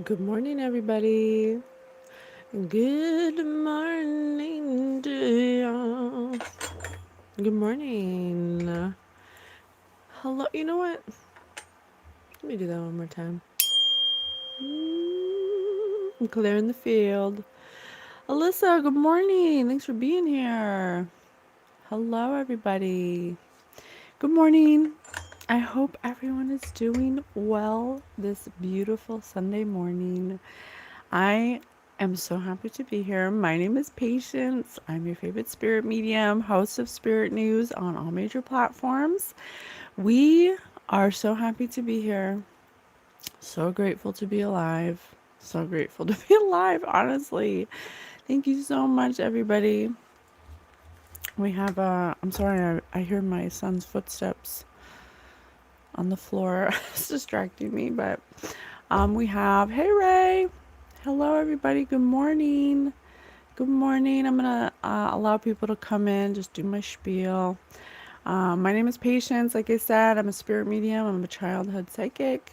Good morning, everybody. Good morning to y'all. Good morning. Hello. You know what? Let me do that one more time. I'm clearing the field. Alyssa, good morning. Thanks for being here. Hello, everybody. Good morning. I hope everyone is doing well this beautiful Sunday morning. I am so happy to be here. My name is Patience. I'm your favorite spirit medium, host of Spirit News on all major platforms. We are so happy to be here. So grateful to be alive. So grateful to be alive, honestly. Thank you so much, everybody. We have, I'm sorry, I hear my son's footsteps on the floor. It's distracting me, but we have, hey, Ray. Hello, everybody. Good morning. Good morning. I'm going to allow people to come in, just do my spiel. My name is Patience. Like I said, I'm a spirit medium. I'm a childhood psychic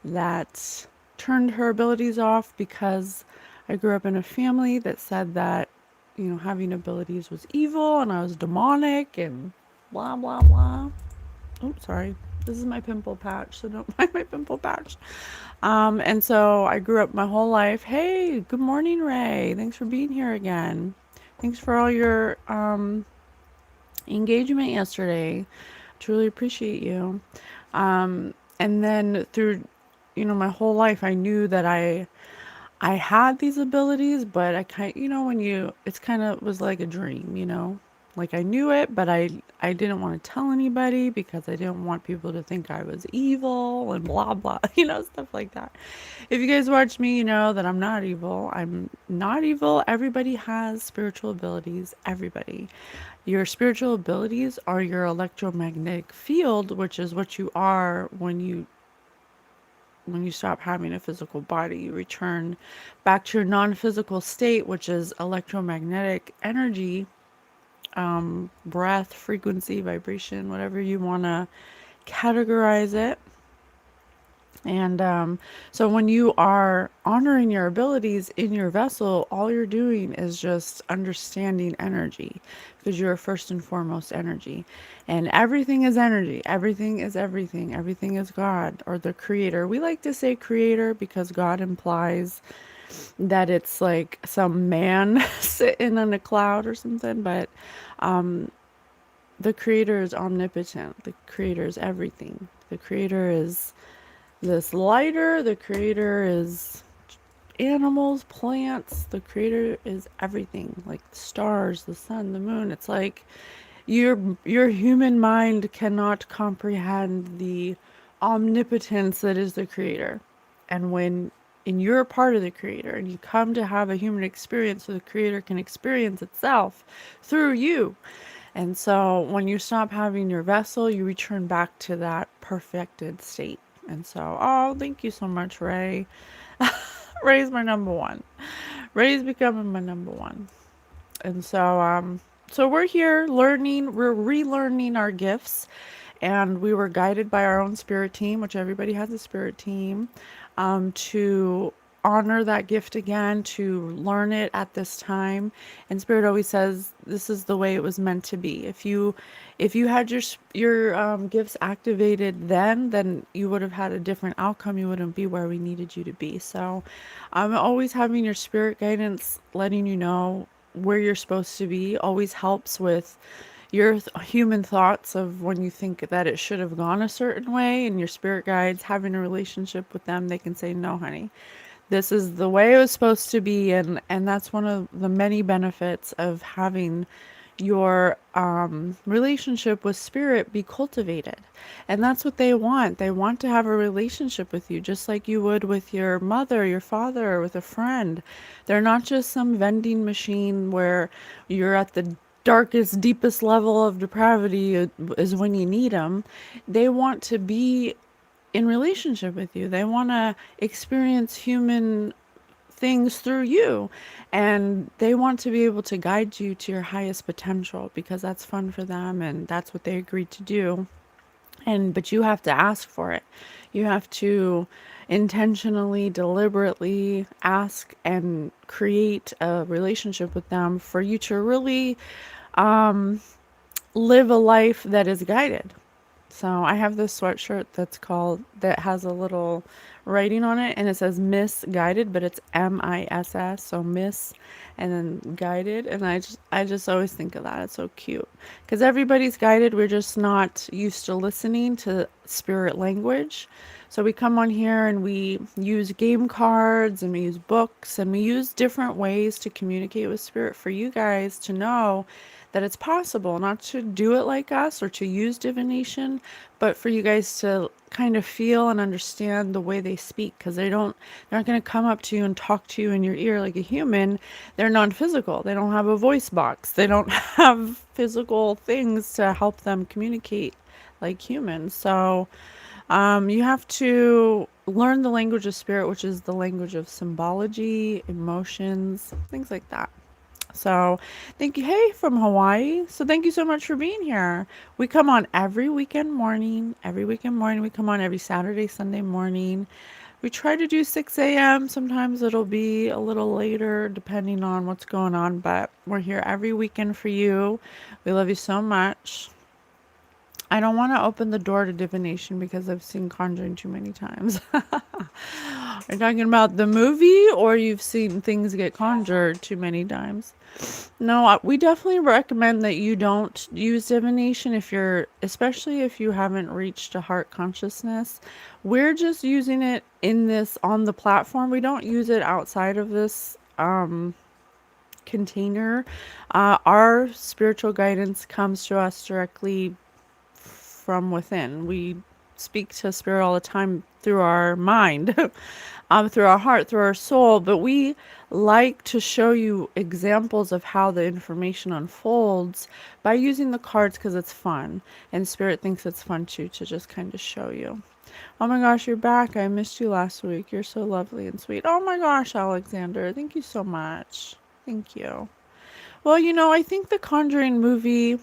that turned her abilities off because I grew up in a family that said that, having abilities was evil and I was demonic and blah, blah, blah. Oh, sorry. This is my pimple patch, so don't mind my pimple patch. And so I grew up my whole life. Hey, good morning, Ray. Thanks for being here again. Thanks for all your engagement yesterday. Truly appreciate you. And then through, my whole life, I knew that I had these abilities, but I kind, when it's kind of was like a dream. Like I knew it, but I didn't want to tell anybody because I didn't want people to think I was evil and blah blah, stuff like that. If you guys watch me, you know that I'm not evil. I'm not evil. Everybody has spiritual abilities. Everybody. Your spiritual abilities are your electromagnetic field, which is what you are when you stop having a physical body. You return back to your non-physical state, which is electromagnetic energy, breath, frequency, vibration, whatever you want to categorize it. And so when you are honoring your abilities in your vessel, all you're doing is just understanding energy because you're first and foremost energy. And everything is energy. Everything is everything. Everything is God or the creator. We like to say creator because God implies that it's like some man sitting on a cloud or something. But the creator is omnipotent. The creator is everything. The creator is this lighter. The creator is animals, plants. The creator is everything, like the stars, the sun, the moon. It's like your human mind cannot comprehend the omnipotence that is the creator. And when you're a part of the creator and you come to have a human experience so the creator can experience itself through you. And so when you stop having your vessel, you return back to that perfected state. And so, oh, thank you so much, Ray. Ray's my number one. Ray's becoming my number one. And so we're here learning, we're relearning our gifts, and we were guided by our own spirit team, which everybody has a spirit team, to honor that gift again, to learn it at this time. And spirit always says this is the way it was meant to be. If you had your gifts activated then you would have had a different outcome. You wouldn't be where we needed you to be. So I'm always having your spirit guidance letting you know where you're supposed to be always helps with your human thoughts of when you think that it should have gone a certain way, and your spirit guides having a relationship with them, they can say, no, honey, this is the way it was supposed to be. And that's one of the many benefits of having your relationship with spirit be cultivated. And that's what they want. They want to have a relationship with you just like you would with your mother, your father, or with a friend. They're not just some vending machine where you're at the darkest, deepest level of depravity is when you need them. They want to be in relationship with you. They want to experience human things through you, and they want to be able to guide you to your highest potential because that's fun for them and that's what they agreed to do. But you have to ask for it. You have to intentionally, deliberately ask and create a relationship with them for you to really live a life that is guided. So I have this sweatshirt that has a little writing on it, and it says misguided, but it's MISS, so miss and then guided. And I just always think of that. It's so cute because everybody's guided. We're just not used to listening to spirit language. So we come on here and we use game cards and we use books and we use different ways to communicate with spirit for you guys to know that it's possible not to do it like us or to use divination, but for you guys to kind of feel and understand the way they speak, because they're not going to come up to you and talk to you in your ear like a human. They're non-physical. They don't have a voice box. They don't have physical things to help them communicate like humans. So you have to learn the language of spirit, which is the language of symbology, emotions, things like that. So thank you. Hey, from Hawaii. So thank you so much for being here. We come on every weekend morning. Every weekend morning. We come on every Saturday, Sunday morning. We try to do 6 a.m. Sometimes it'll be a little later depending on what's going on, but we're here every weekend for you. We love you so much. I don't want to open the door to divination because I've seen Conjuring too many times. Are you talking about the movie, or you've seen things get conjured too many times? No, we definitely recommend that you don't use divination especially if you haven't reached a heart consciousness. We're just using it on the platform. We don't use it outside of this container. Our spiritual guidance comes to us directly from within. We speak to spirit all the time through our mind, through our heart, through our soul, but we like to show you examples of how the information unfolds by using the cards because it's fun, and spirit thinks it's fun too to just kind of show you. Oh my gosh, you're back. I missed you last week. You're so lovely and sweet. Oh my gosh, Alexander, thank you so much. Thank you. Well, I think the Conjuring movie,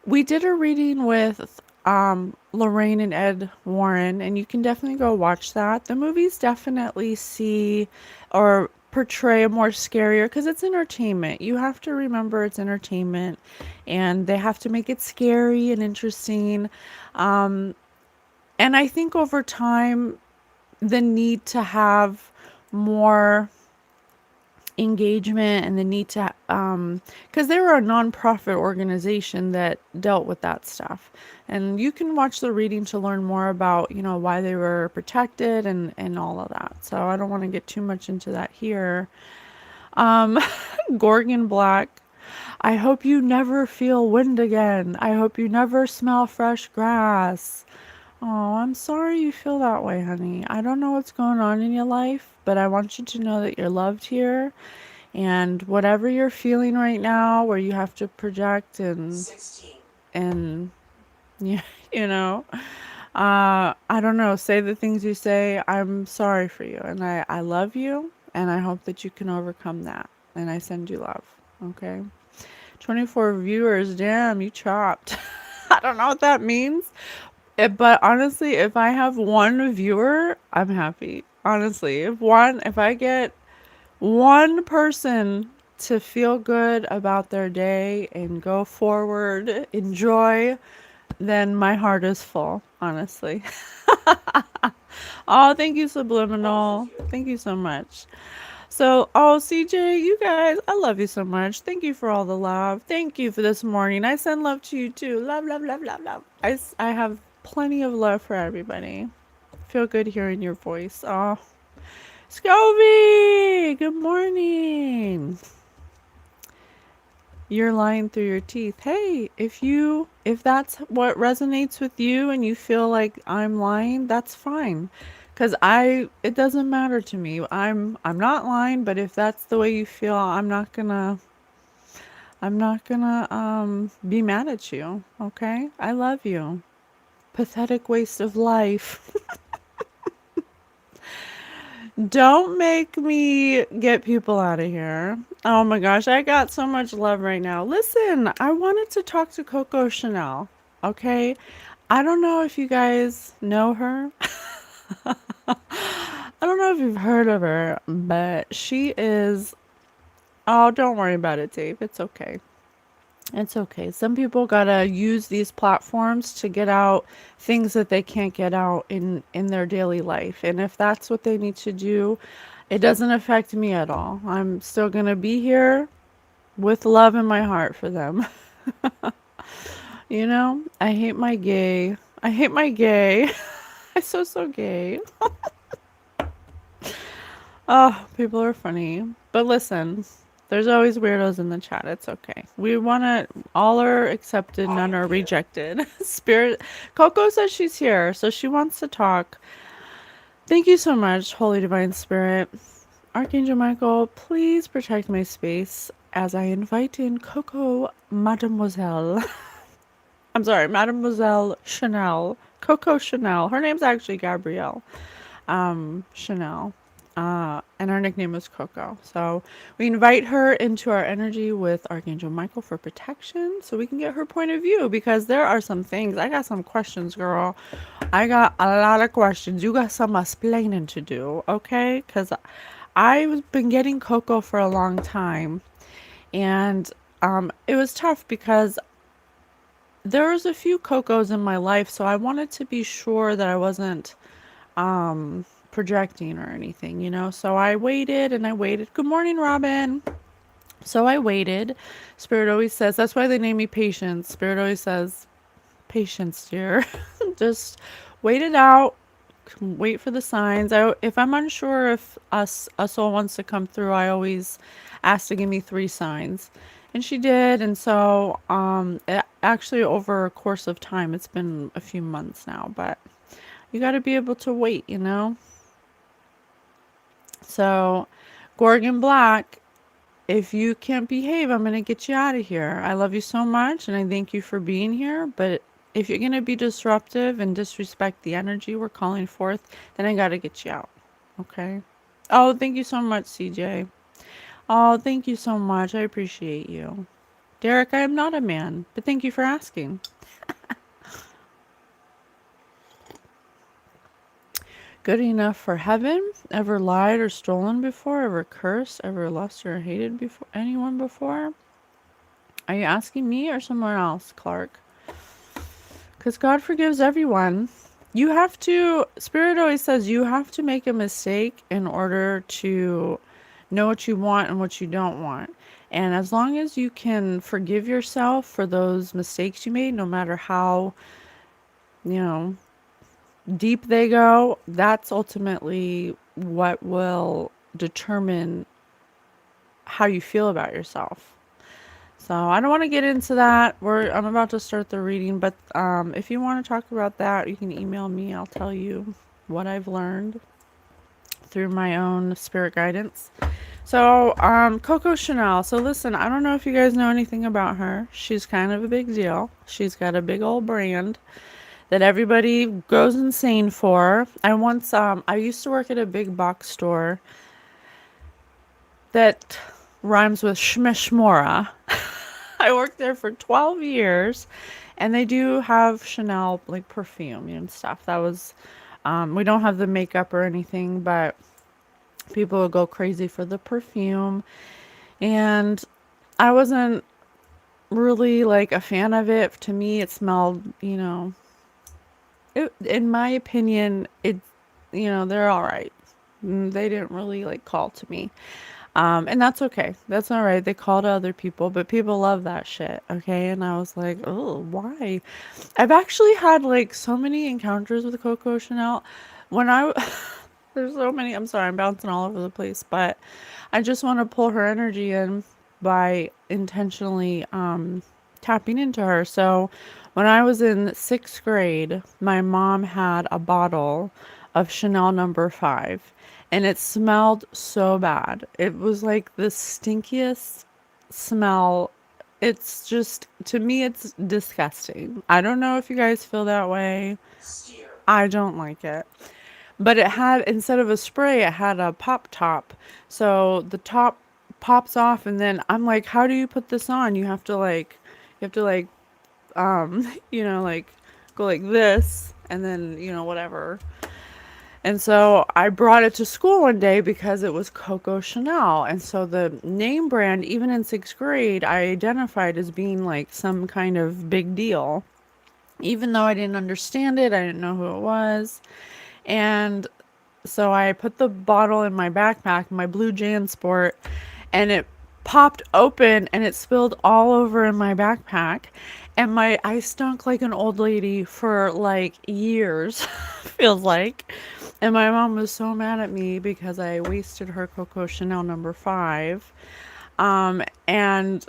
we did a reading with Lorraine and Ed Warren, and you can definitely go watch that. The movies definitely see or portray a more scarier because it's entertainment. You have to remember it's entertainment, and they have to make it scary and interesting. And I think over time, the need to have more engagement and the need to because they were a nonprofit organization that dealt with that stuff, and you can watch the reading to learn more about why they were protected and all of that. So I don't want to get too much into that here. um Gorgon Black, I hope you never feel wind again. I hope you never smell fresh grass. Oh, I'm sorry you feel that way, honey. I don't know what's going on in your life, but I want you to know that you're loved here. And whatever you're feeling right now, where you have to project and yeah, you know, I don't know, say the things you say. I'm sorry for you, and I love you, and I hope that you can overcome that. And I send you love. Okay. 24 viewers. Damn, you chopped. I don't know what that means. But honestly, if I have one viewer, I'm happy. Honestly, if I get one person to feel good about their day and go forward, enjoy, then my heart is full, honestly. Oh, thank you, Subliminal. Thank you so much. So, oh, CJ, you guys, I love you so much. Thank you for all the love. Thank you for this morning. I send love to you too. Love, love, love, love, love. I have plenty of love for everybody. Feel good hearing your voice. Oh, Scobie, good morning. You're lying through your teeth. Hey, if that's what resonates with you and you feel like I'm lying, that's fine. Cause it doesn't matter to me. I'm not lying, but if that's the way you feel, I'm not gonna be mad at you. Okay? I love you. Pathetic waste of life. Don't make me get people out of here. Oh my gosh, I got so much love right now. Listen, I wanted to talk to Coco Chanel. Okay? I don't know if you guys know her. I don't know if you've heard of her, but she is. Oh, don't worry about it, Dave. It's okay. It's okay. Some people gotta use these platforms to get out things that they can't get out in their daily life. And if that's what they need to do, it doesn't affect me at all. I'm still gonna be here with love in my heart for them. You know, I hate my gay. I hate my gay. I'm so gay. Oh, people are funny. But listen, there's always weirdos in the chat. It's okay. We want to, all are accepted, none are rejected. Spirit, Coco says she's here, so she wants to talk. Thank you so much, Holy Divine Spirit. Archangel Michael, please protect my space as I invite in Coco Mademoiselle. I'm sorry, Mademoiselle Chanel. Coco Chanel. Her name's actually Gabrielle. Chanel. And our nickname is Coco. So we invite her into our energy with Archangel Michael for protection so we can get her point of view because there are some things. I got some questions, girl. I got a lot of questions. You got some explaining to do, okay? Because I've been getting Coco for a long time. And it was tough because there was a few Cocos in my life. So I wanted to be sure that I wasn't projecting or anything, you know. So I waited and I waited. Good morning, Robin. So I waited. Spirit always says, that's why they name me Patience. Spirit always says, patience, dear. Just wait it out. Wait for the signs. If I'm unsure if a soul wants to come through, I always ask to give me 3 signs. And she did. And so actually over a course of time, it's been a few months now, but you got to be able to wait, you know. So, Gorgon Black, if you can't behave, I'm going to get you out of here. I love you so much and I thank you for being here. But if you're going to be disruptive and disrespect the energy we're calling forth, then I got to get you out. Okay? Oh, thank you so much, CJ. Oh, thank you so much. I appreciate you. Derek, I am not a man, but thank you for asking. Good enough for heaven? Ever lied or stolen before? Ever cursed? Ever lost or hated before anyone before? Are you asking me or someone else, Clark? Because God forgives everyone. You have to, Spirit always says you have to make a mistake in order to know what you want and what you don't want. And as long as you can forgive yourself for those mistakes you made, no matter how, you know, deep they go, that's ultimately what will determine how you feel about yourself. So I don't want to get into that. I'm about to start the reading, but if you want to talk about that, you can email me. I'll tell you what I've learned through my own spirit guidance. So Coco Chanel. So listen, I don't know if you guys know anything about her. She's kind of a big deal. She's got a big old brand that everybody goes insane for. I used to work at a big box store that rhymes with Shmeshmora. I worked there for 12 years and they do have Chanel like perfume and stuff. That was we don't have the makeup or anything, but people would go crazy for the perfume and I wasn't really like a fan of it. To me it smelled, you know, in my opinion, they're all right. They didn't really like call to me. And that's okay. That's all right. They call to other people, but people love that shit. Okay. And I was like, oh, why? I've actually had like so many encounters with Coco Chanel. When I, there's so many, I'm sorry, I'm bouncing all over the place, but I just want to pull her energy in by intentionally, tapping into her. So when I was in 6th grade, my mom had a bottle of Chanel number 5 and it smelled so bad. It was like the stinkiest smell. It's just, to me, it's disgusting. I don't know if you guys feel that way. I don't like it. But it had, instead of a spray, it had a pop top. So the top pops off and then I'm like, how do you put this on? You have to like, um, like go like this, and then, whatever. And so I brought it to school one day because it was Coco Chanel. And so the name brand, even in sixth grade, I identified as being like some kind of big deal. Even though I didn't understand it, I didn't know who it was. And so I put the bottle in my backpack, my blue JanSport, and it popped open and it spilled all over in my backpack. And I stunk like an old lady for like years, feels like. And my mom was so mad at me because I wasted her Coco Chanel number 5. And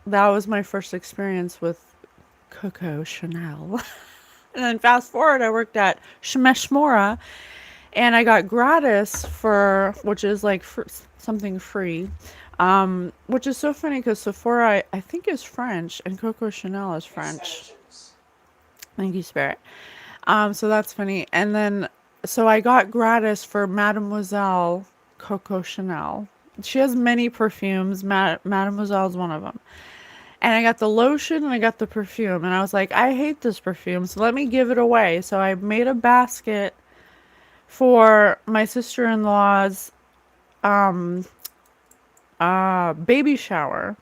that was my first experience with Coco Chanel. And then fast forward, I worked at Shmeshmora, and I got gratis which is like something free. Which is so funny because Sephora, I think, is French, and Coco Chanel is French. Thank you, Spirit. So that's funny. And then, so I got gratis for Mademoiselle Coco Chanel. She has many perfumes. Mademoiselle is one of them. And I got the lotion and I got the perfume. And I was like, I hate this perfume, so let me give it away. So I made a basket for my sister-in-law's baby shower.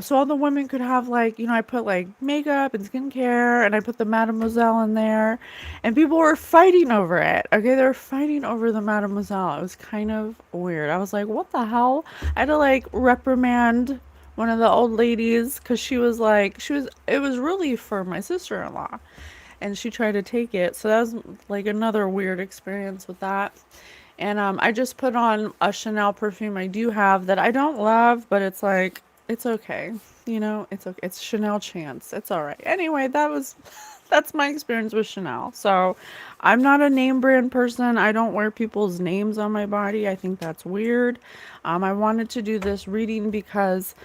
So all the women could have, like, I put like makeup and skincare, and I put the Mademoiselle in there, and people were fighting over it. Okay, they were fighting over the Mademoiselle. It was kind of weird. I was like, what the hell? I had to like reprimand one of the old ladies because it was really for my sister-in-law, and she tried to take it. So that was like another weird experience with that. And I just put on a Chanel perfume I do have that I don't love, but it's like, it's okay. It's okay. It's Chanel Chance. It's all right. Anyway, that's my experience with Chanel. So I'm not a name brand person. I don't wear people's names on my body. I think that's weird. I wanted to do this reading because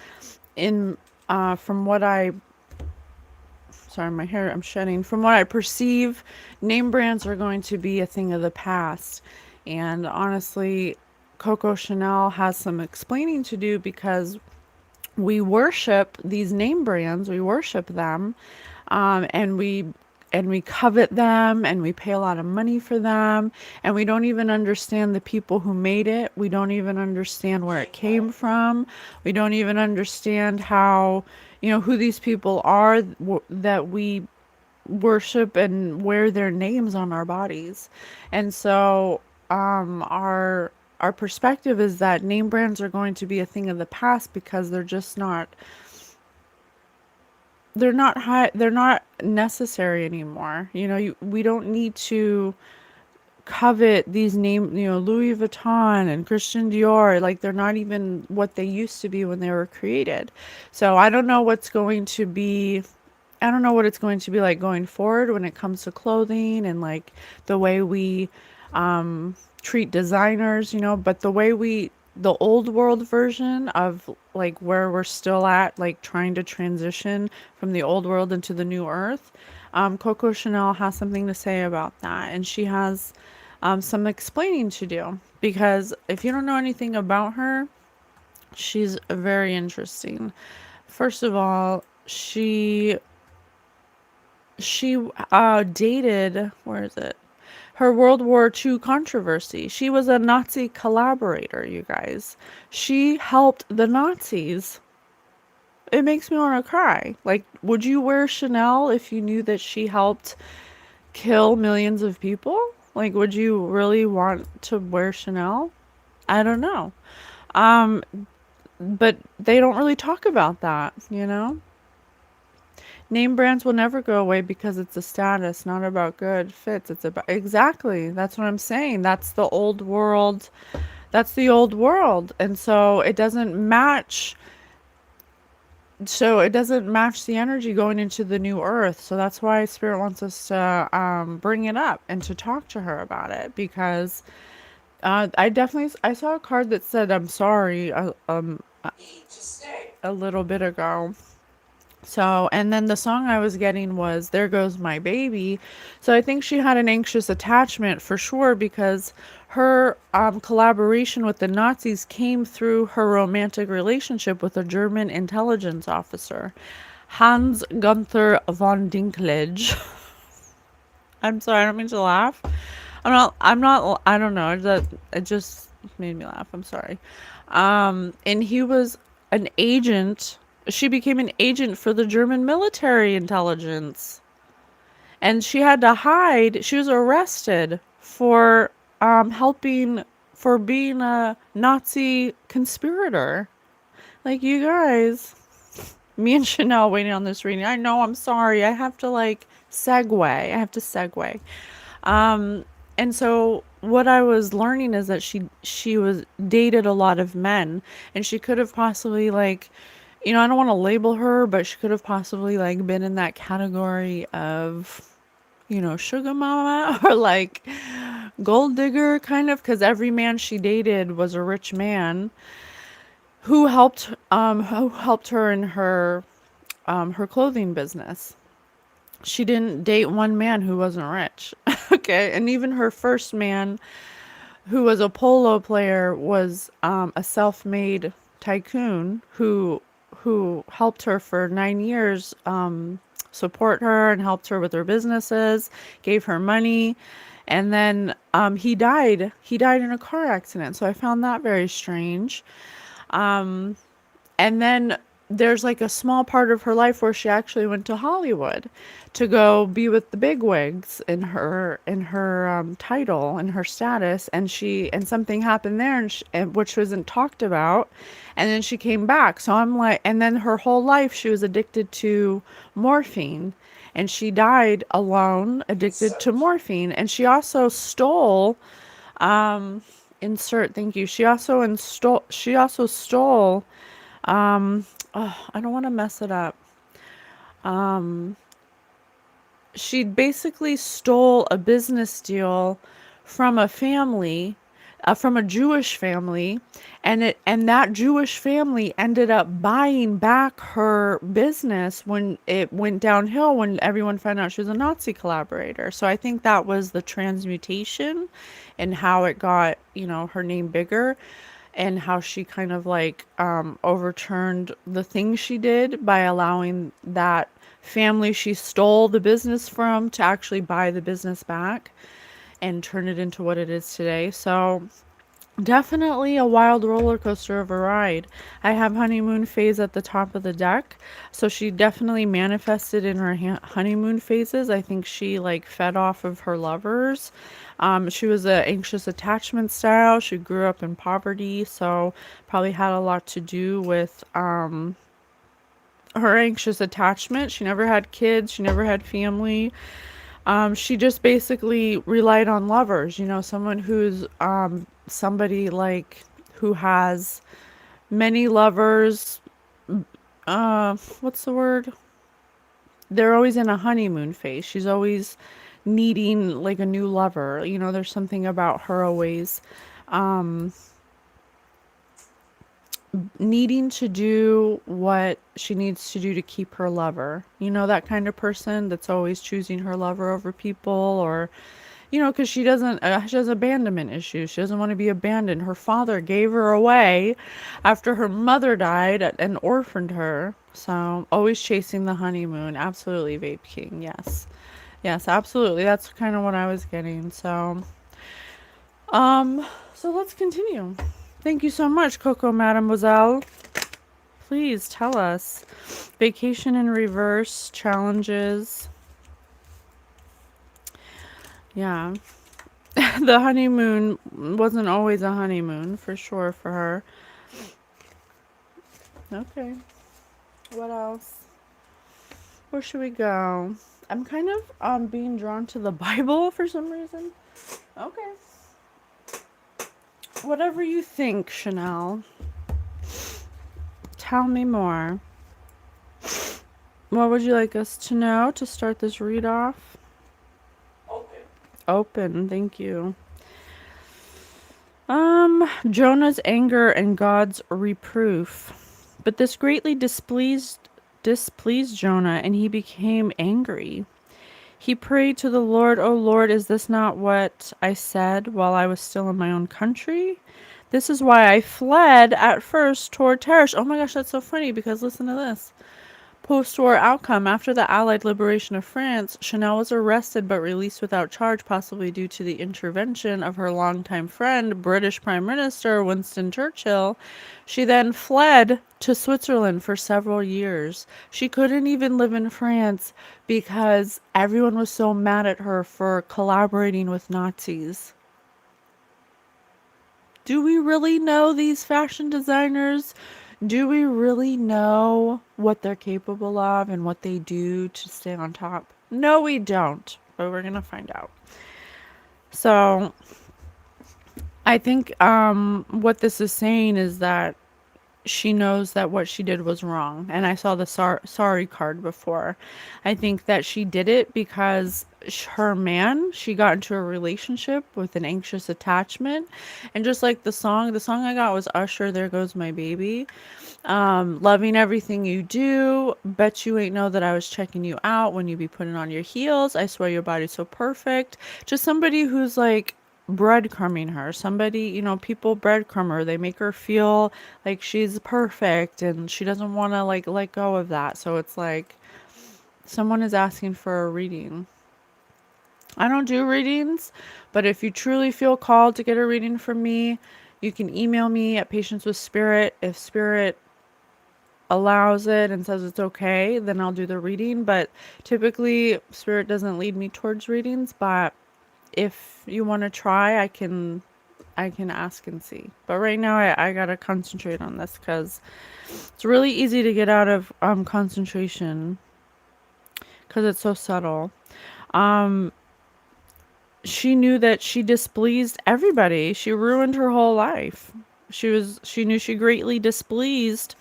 from what sorry, my hair, I'm shedding. From what I perceive, name brands are going to be a thing of the past. And honestly, Coco Chanel has some explaining to do because we worship these name brands. We worship them, and we covet them, and we pay a lot of money for them, and we don't even understand the people who made it. We don't even understand where it came from. We don't even understand how, who these people are that we worship and wear their names on our bodies. And so our perspective is that name brands are going to be a thing of the past because they're just not they're not necessary anymore. We don't need to covet these names, Louis Vuitton and Christian Dior. Like, they're not even what they used to be when they were created. So I don't know what it's going to be like going forward when it comes to clothing and like the way we treat designers, but the old world version of like where we're still at, like trying to transition from the old world into the new earth. Coco Chanel has something to say about that, and she has some explaining to do, because if you don't know anything about her, she's very interesting. First of all, she dated, where is it? Her World War II controversy. She was a Nazi collaborator, you guys. She helped the Nazis. It makes me want to cry. Like, would you wear Chanel if you knew that she helped kill millions of people? Like, would you really want to wear Chanel? I don't know. But they don't really talk about that, Name brands will never go away because it's a status, not about good fits. It's about, exactly. That's what I'm saying. That's the old world. That's the old world. And so it doesn't match. So it doesn't match the energy going into the new earth. So that's why Spirit wants us to bring it up and to talk to her about it, because I saw a card that said I'm sorry a little bit ago. So, and then the song I was getting was There Goes My Baby. So I think she had an anxious attachment for sure, because her collaboration with the Nazis came through her romantic relationship with a German intelligence officer, Hans Gunther von Dinklage. I'm sorry, I don't mean to laugh. I don't know. It just made me laugh. I'm sorry. And he was an agent. She became an agent for the German military intelligence. And she had to hide. She was arrested for helping, for being a Nazi conspirator. Like, you guys, me and Chanel waiting on this reading. I know, I'm sorry. I have to like segue. I have to segue. Um, and so what I was learning is that she was dated a lot of men, and she could have possibly like, I don't want to label her, but she could have possibly like been in that category of, sugar mama or like gold digger kind of, because every man she dated was a rich man who helped her in her clothing business. She didn't date one man who wasn't rich. Okay. And even her first man, who was a polo player, was a self-made tycoon who helped her for 9 years, support her and helped her with her businesses, gave her money. And then he died. He died in a car accident. So I found that very strange. Um, and then there's like a small part of her life where she actually went to Hollywood to go be with the bigwigs in her title and her status, and something happened there, and which wasn't talked about, and then she came back. So I'm like, and then her whole life she was addicted to morphine, and she died alone, addicted to morphine, and she also stole. Insert. Thank you. She also stole. Um, oh, I don't want to mess it up. Um, she basically stole a business deal from a family, from a Jewish family, and that Jewish family ended up buying back her business when it went downhill, when everyone found out she was a Nazi collaborator. So I think that was the transmutation and how it got, her name bigger, and how she kind of like overturned the things she did by allowing that family she stole the business from to actually buy the business back and turn it into what it is today. So definitely a wild roller coaster of a ride. I have honeymoon phase at the top of the deck. So she definitely manifested in her honeymoon phases. I think she like fed off of her lovers. She was an anxious attachment style. She grew up in poverty, so probably had a lot to do with her anxious attachment. She never had kids. She never had family. She just basically relied on lovers, someone who's somebody like who has many lovers. What's the word? They're always in a honeymoon phase. She's always needing like a new lover. There's something about her always needing to do what she needs to do to keep her lover. That kind of person that's always choosing her lover over people, or because she has abandonment issues. She doesn't want to be abandoned. Her father gave her away after her mother died and orphaned her. So always chasing the honeymoon. Absolutely, Vape King. Yes. Yes, absolutely. That's kind of what I was getting. So let's continue. Thank you so much, Coco Mademoiselle. Please tell us. Vacation in reverse, challenges. Yeah. The honeymoon wasn't always a honeymoon, for sure, for her. Okay. What else? Where should we go? I'm kind of being drawn to the Bible for some reason. Okay. Whatever you think, Chanel. Tell me more. What would you like us to know to start this read off? Open, thank you. Jonah's anger and God's reproof. But this greatly displeased Jonah, and he became angry. He prayed to the Lord, "O Lord, is this not what I said while I was still in my own country? This is why I fled at first toward Tarshish." Oh my gosh, that's so funny, because listen to this. Post-war outcome. After the Allied liberation of France, Chanel was arrested but released without charge, possibly due to the intervention of her longtime friend, British Prime Minister Winston Churchill. She then fled to Switzerland for several years. She couldn't even live in France because everyone was so mad at her for collaborating with Nazis. Do we really know these fashion designers? Do we really know what they're capable of and what they do to stay on top? No, we don't, but we're going to find out. So I think what this is saying is that she knows that what she did was wrong. And I saw the sorry card before. I think that she did it because her man, she got into a relationship with an anxious attachment. And just like the song I got was Usher, There Goes My Baby. Loving everything you do. Bet you ain't know that I was checking you out when you be putting on your heels. I swear your body's so perfect. Just somebody who's like breadcrumbing her. Somebody, people breadcrumb her. They make her feel like she's perfect and she doesn't want to like let go of that. So it's like someone is asking for a reading. I don't do readings, but if you truly feel called to get a reading from me, you can email me at Patiencewithspirit. If Spirit allows it and says it's okay, then I'll do the reading. But typically Spirit doesn't lead me towards readings, but if you want to try, I can ask and see. But right now I gotta concentrate on this because it's really easy to get out of concentration because it's so subtle. She knew that she displeased everybody. She ruined her whole life. She knew she greatly displeased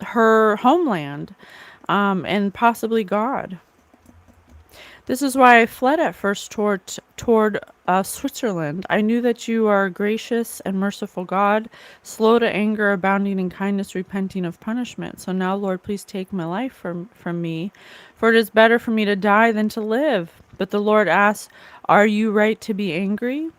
her homeland, and possibly God. This is why I fled at first toward Switzerland. I knew that you are a gracious and merciful God, slow to anger, abounding in kindness, repenting of punishment. So now, Lord, please take my life from me, for it is better for me to die than to live. But the Lord asked, are you right to be angry?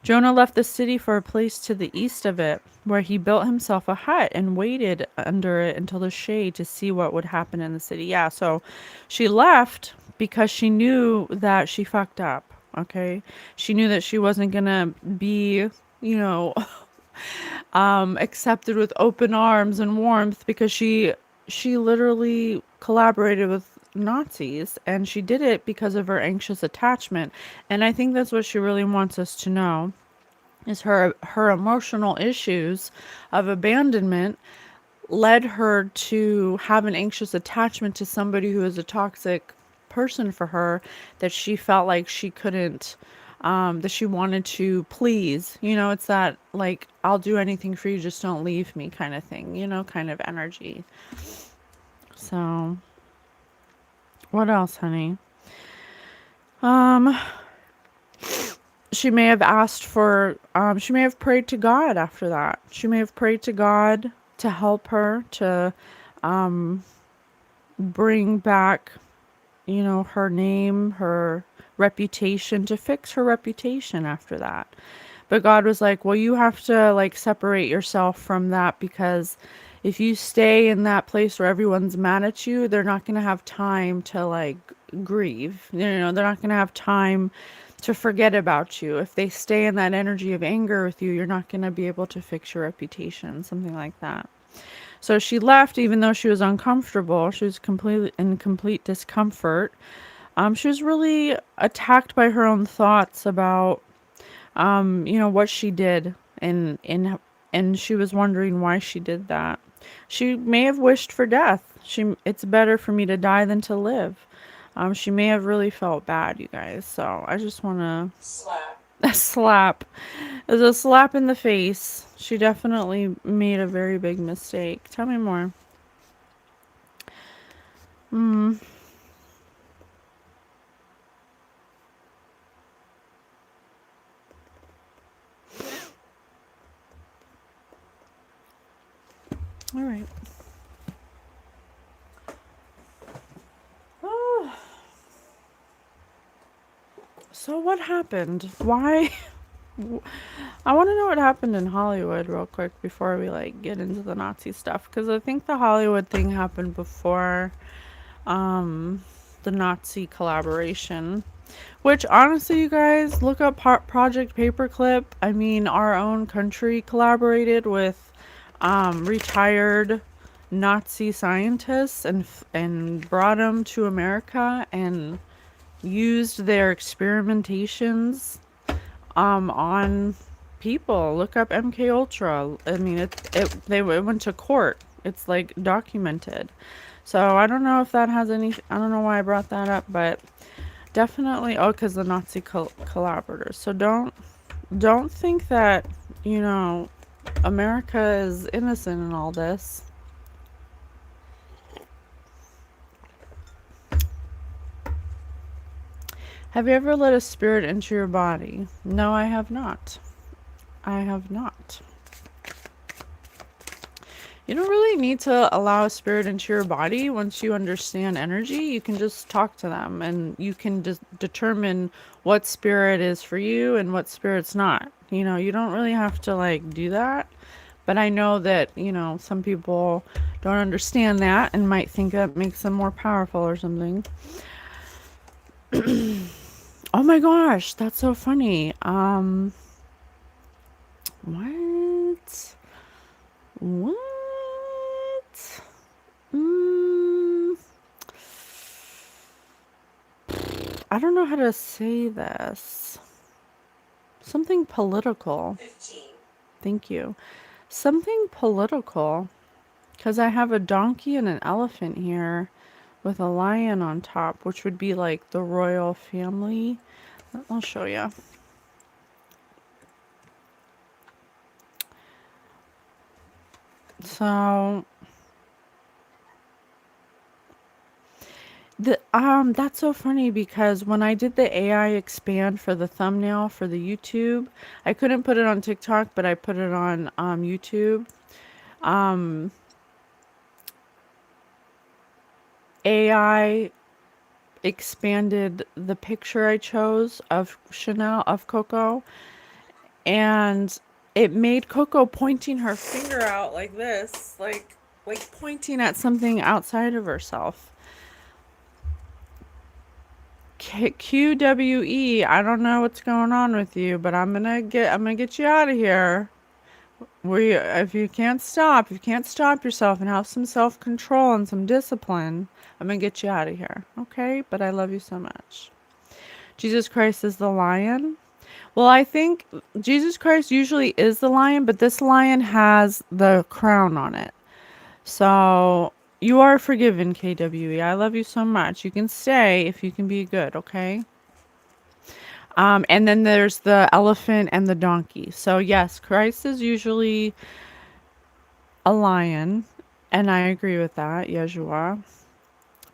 Jonah left the city for a place to the east of it, where he built himself a hut and waited under it until the shade to see what would happen in the city. Yeah, so she left because she knew that she fucked up, okay? She knew that she wasn't gonna be, accepted with open arms and warmth because she literally collaborated with Nazis, and she did it because of her anxious attachment. And I think that's what she really wants us to know is her emotional issues of abandonment led her to have an anxious attachment to somebody who is a toxic person for her, that she felt like she couldn't, that she wanted to please. It's that like, I'll do anything for you, just don't leave me kind of thing, kind of energy. So what else, honey? She may have asked for, she may have prayed to God after that. She may have prayed to God to help her to bring back, her name, her reputation, to fix her reputation after that. But God was like, well, you have to like separate yourself from that, because if you stay in that place where everyone's mad at you, they're not going to have time to like grieve. They're not going to have time to forget about you. If they stay in that energy of anger with you, you're not going to be able to fix your reputation, something like that. So she left even though she was uncomfortable. She was completely in complete discomfort. She was really attacked by her own thoughts about, what she did, and she was wondering why she did that. She may have wished for death. It's better for me to die than to live. She may have really felt bad, you guys. So I just want to Slap. a slap. It was a slap in the face. She definitely made a very big mistake. Tell me more. All right. So what happened? Why? I want to know what happened in Hollywood real quick before we like get into the Nazi stuff, because I think the Hollywood thing happened before um the Nazi collaboration. Which honestly, you guys, look up Project Paperclip. I mean, our own country collaborated with retired Nazi scientists and brought them to America and used their experimentations on people. Look up MK Ultra. I mean, it went to court. It's like documented. So I don't know if that has any. I don't know why I brought that up, but definitely. Oh, because the Nazi collaborators. So don't think that you know America is innocent in all this. Have you ever let a spirit into your body? No, I have not. I have not. You don't really need to allow a spirit into your body once you understand energy. You can just talk to them and you can just determine what spirit is for you and what spirit's not. You know, you don't really have to like do that. But I know that, some people don't understand that and might think that makes them more powerful or something. Oh my gosh, that's so funny. What? What? Mm, I don't know how to say this. Something political. 15. Thank you. Something political. Because I have a donkey and an elephant here with a lion on top, which would be like the royal family. I'll show you. So that's so funny because when I did the AI expand for the thumbnail for the YouTube, I couldn't put it on TikTok, but I put it on YouTube. AI expanded the picture I chose of COCO, and it made Coco pointing her finger out like this, like pointing at something outside of herself. QWE, I don't know what's going on with you, but I'm gonna get you out of here. If you can't stop yourself and have some self-control and some discipline, I'm gonna get you out of here. Okay? But I love you so much. Jesus Christ is the lion. Well, I think Jesus Christ usually is the lion, but this lion has the crown on it. So you are forgiven, KWE. I love you so much. You can stay if you can be good, okay? And then there's the elephant and the donkey. So yes, Christ is usually a lion, and I agree with that, Yeshua.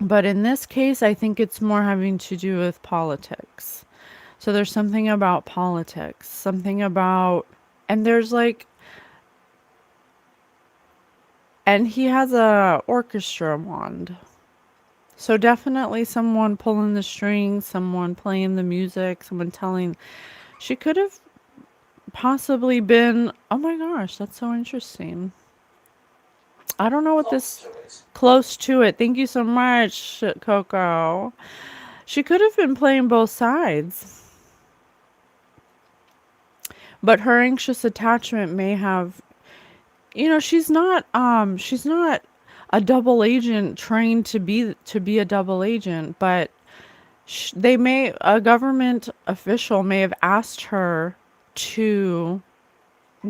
But in this case, I think it's more having to do with politics. So there's something about politics, something about, and there's like, and he has a orchestra wand. So definitely someone pulling the strings, someone playing the music, someone telling. She could have possibly been. Oh my gosh, that's so interesting. I don't know what this. Close to it. Thank you so much, Coco. She could have been playing both sides. But her anxious attachment may have, she's not a double agent trained to be a double agent, but a government official may have asked her to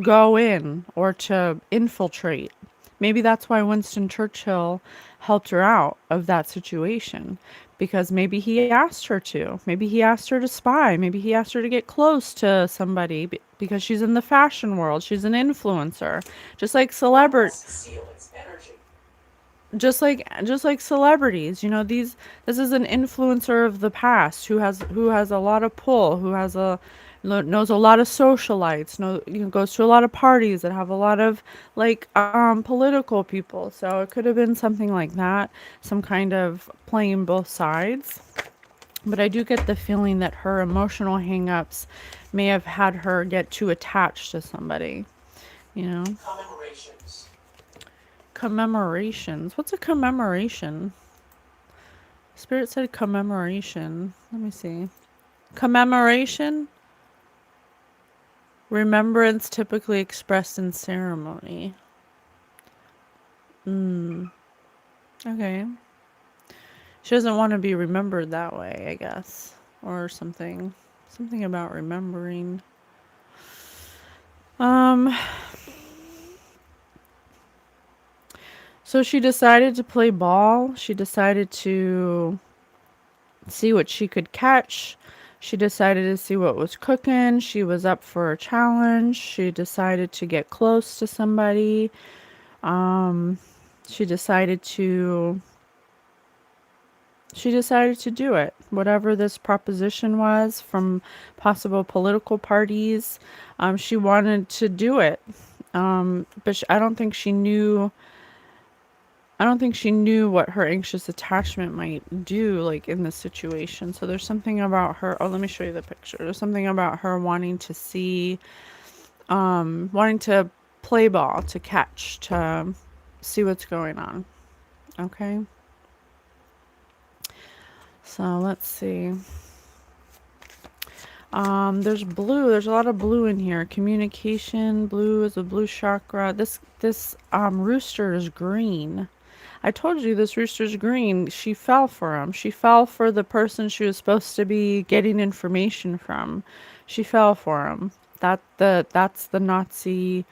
go in or to infiltrate. Maybe that's why Winston Churchill helped her out of that situation, because maybe he asked her to. Maybe he asked her to spy. Maybe he asked her to get close to somebody because she's in the fashion world. She's an influencer, just like just like celebrities. This is an influencer of the past who has a lot of pull, who knows a lot of socialites, goes to a lot of parties that have a lot of political people. So it could have been something like that, some kind of playing both sides. But I do get the feeling that her emotional hangups may have had her get too attached to somebody, you know? Commemorations. Commemorations. What's a commemoration? Spirit said commemoration. Let me see. Commemoration? Remembrance typically expressed in ceremony. Okay. She doesn't want to be remembered that way, I guess. Or something. Something about remembering. Um, so she decided to play ball. She decided to see what she could catch. She decided to see what was cooking. She was up for a challenge. She decided to get close to somebody. Um, she decided to she decided to do it. Whatever this proposition was from possible political parties, she wanted to do it. But I don't think she knew. I don't think she knew what her anxious attachment might do, like in this situation. So there's something about her. Oh, let me show you the picture. There's something about her wanting to see, wanting to play ball, to catch, to see what's going on. Okay. So let's see. There's blue. There's a lot of blue in here. Communication. Blue is a blue chakra. This rooster is green. I told you this rooster's green. She fell for him. She fell for the person she was supposed to be getting information from. She fell for him. That's the Nazi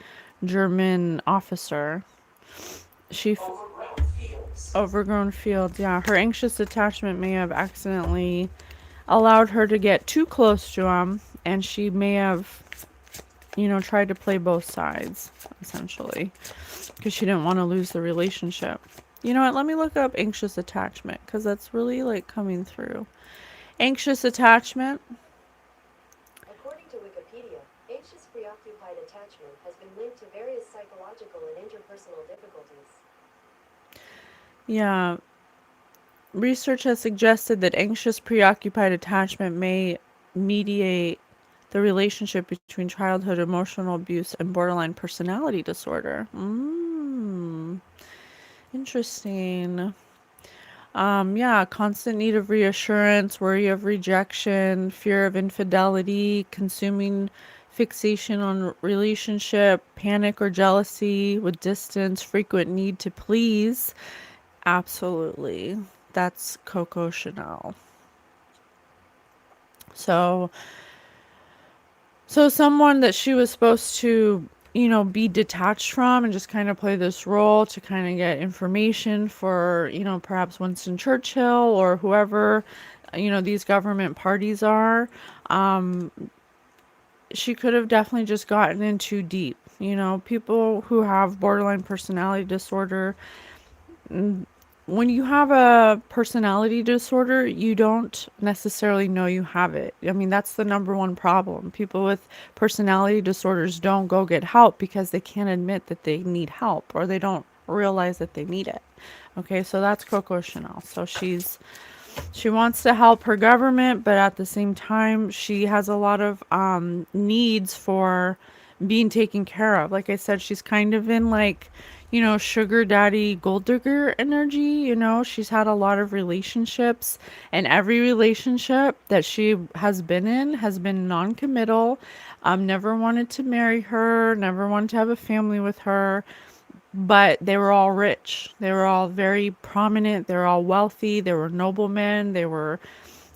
German officer. She Overgrown fields. overgrown field. Yeah, her anxious attachment may have accidentally allowed her to get too close to him, and she may have, tried to play both sides, essentially, because she didn't want to lose the relationship. You know what? Let me look up anxious attachment, because that's really like coming through. Anxious attachment. According to Wikipedia, anxious preoccupied attachment has been linked to various psychological and interpersonal difficulties. Yeah. Research has suggested that anxious preoccupied attachment may mediate the relationship between childhood emotional abuse and borderline personality disorder. Interesting. Yeah, constant need of reassurance, worry of rejection, fear of infidelity, consuming fixation on relationship, panic or jealousy with distance, frequent need to please. Absolutely. That's Coco Chanel. So, so someone that she was supposed to, be detached from and just kind of play this role to kind of get information for, perhaps Winston Churchill or whoever, these government parties are. She could have definitely just gotten in too deep. People who have borderline personality disorder, when you have a personality disorder, you don't necessarily know you have it. I mean, that's the number one problem. People with personality disorders don't go get help because they can't admit that they need help or they don't realize that they need it. Okay, so that's Coco Chanel. So she wants to help her government, but at the same time, she has a lot of needs for being taken care of. Like I said, she's kind of in like, sugar daddy, gold digger energy. She's had a lot of relationships, and every relationship that she has been in has been non-committal. Never wanted to marry her, never wanted to have a family with her, but they were all rich. They were all very prominent. They were all wealthy. They were noblemen. They were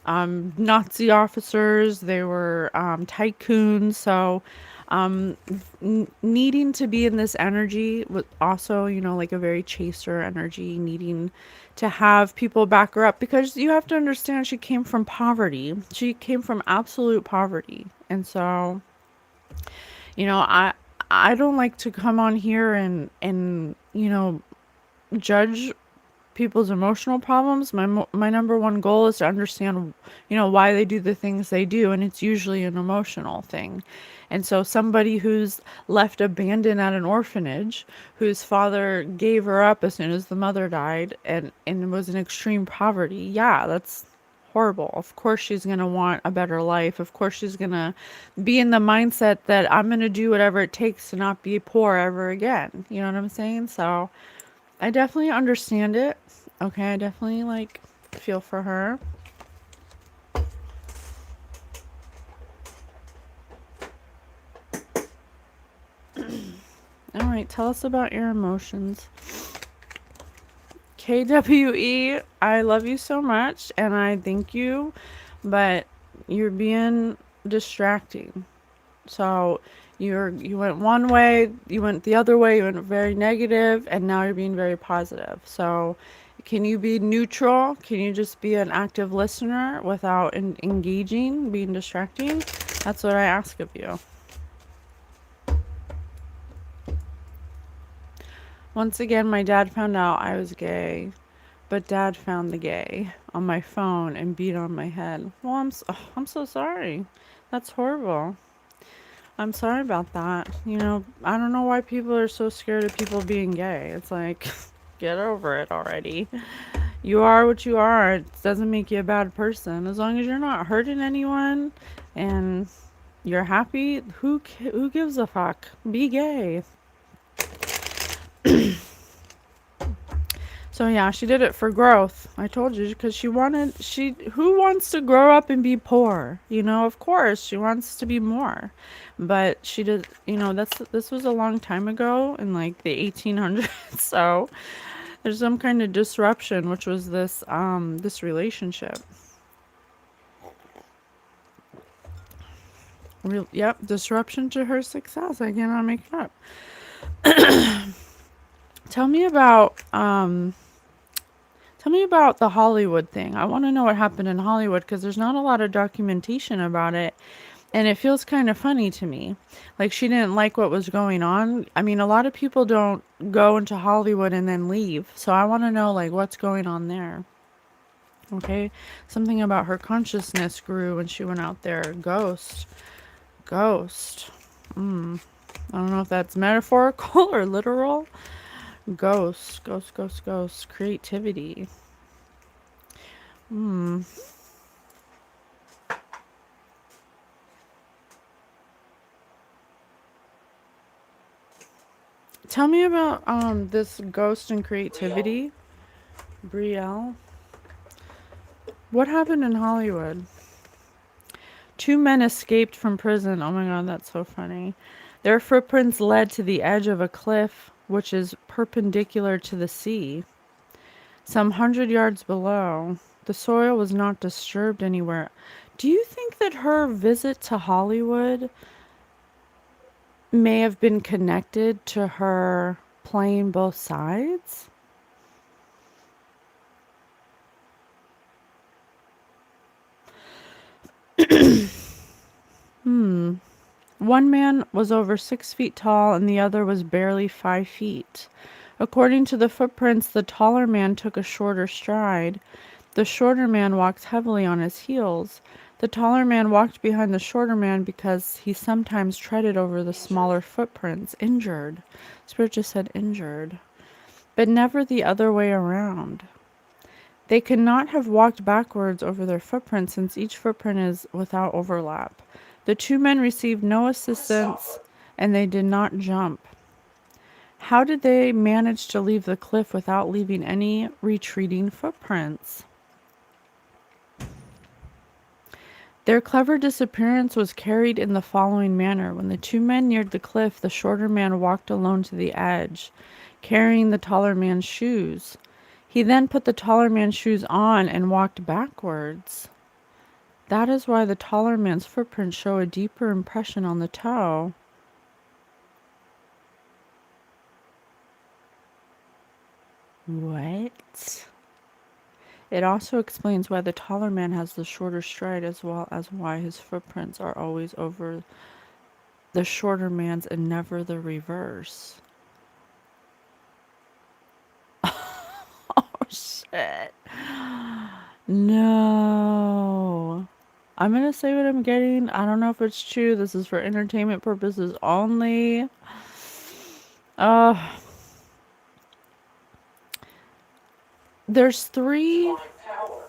Nazi officers. They were tycoons. So needing to be in this energy was also, like a very chaser energy, needing to have people back her up, because you have to understand she came from poverty. She came from absolute poverty. And so, you know, I I don't like to come on here and judge people's emotional problems. My number one goal is to understand, why they do the things they do, and it's usually an emotional thing. And so somebody who's left abandoned at an orphanage, whose father gave her up as soon as the mother died, and was in extreme poverty, yeah, that's horrible. Of course she's going to want a better life. Of course she's going to be in the mindset that I'm going to do whatever it takes to not be poor ever again. You know what I'm saying? So I definitely understand it. Okay, I definitely like feel for her. All right, tell us about your emotions. KWE, I love you so much and I thank you, but you're being distracting. So you went one way, you went the other way, you went very negative, and now you're being very positive. So can you be neutral? Can you just be an active listener without engaging, being distracting? That's what I ask of you. Once again, my dad found out I was gay, but dad found the gay on my phone and beat on my head. Well, I'm so sorry. That's horrible. I'm sorry about that. You know, I don't know why people are so scared of people being gay. It's like, get over it already. You are what you are. It doesn't make you a bad person. As long as you're not hurting anyone and you're happy, who gives a fuck? Be gay. So yeah, she did it for growth. I told you, because who wants to grow up and be poor? You know, of course she wants to be more. But she did, you know, this was a long time ago in like the 1800s. So there's some kind of disruption, which was this relationship. Yep, disruption to her success. I cannot make it up. Tell me about the Hollywood thing. I want to know what happened in Hollywood because there's not a lot of documentation about it. And it feels kind of funny to me. Like she didn't like what was going on. I mean, a lot of people don't go into Hollywood and then leave. So I want to know like what's going on there. Okay? Something about her consciousness grew when she went out there. Ghost. I don't know if that's metaphorical or literal. Ghost. Creativity. Tell me about this ghost and creativity. Brielle. What happened in Hollywood? 2 men escaped from prison. Oh my god, that's so funny. Their footprints led to the edge of a cliff, which is perpendicular to the sea. Some 100 yards below. The soil was not disturbed anywhere. Do you think that her visit to Hollywood may have been connected to her playing both sides? One man was over 6 feet tall and the other was barely 5 feet. According to the footprints, the taller man took a shorter stride. The shorter man walked heavily on his heels. The taller man walked behind the shorter man because he sometimes treaded over the smaller footprints. Injured. Spirit just said injured. But never the other way around. They could not have walked backwards over their footprints since each footprint is without overlap. The 2 men received no assistance and they did not jump. How did they manage to leave the cliff without leaving any retreating footprints? Their clever disappearance was carried in the following manner. When the 2 men neared the cliff, the shorter man walked alone to the edge, carrying the taller man's shoes. He then put the taller man's shoes on and walked backwards. That is why the taller man's footprints show a deeper impression on the toe. What? It also explains why the taller man has the shorter stride, as well as why his footprints are always over the shorter man's and never the reverse. Oh, shit. No. I'm going to say what I'm getting. I don't know if it's true. This is for entertainment purposes only. There's 3. Divine power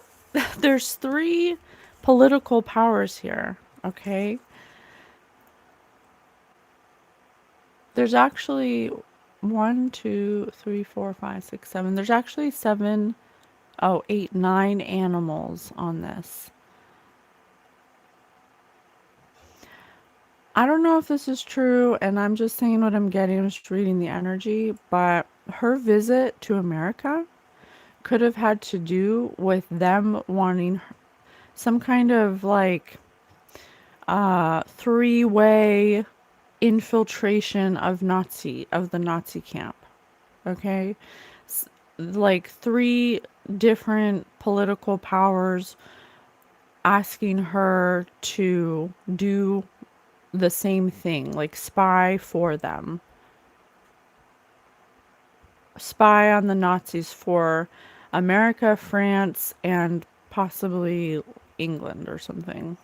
there's three political powers here, okay? There's actually one, two, three, four, five, six, seven. There's actually seven, oh, eight, nine animals on this. I don't know if this is true, and I'm just saying what I'm getting. I'm just reading the energy, but her visit to America could have had to do with them wanting some kind of like three-way infiltration of the Nazi camp. Okay? Like three different political powers asking her to do the same thing, like spy for them. Spy on the Nazis for America, France, and possibly England or something.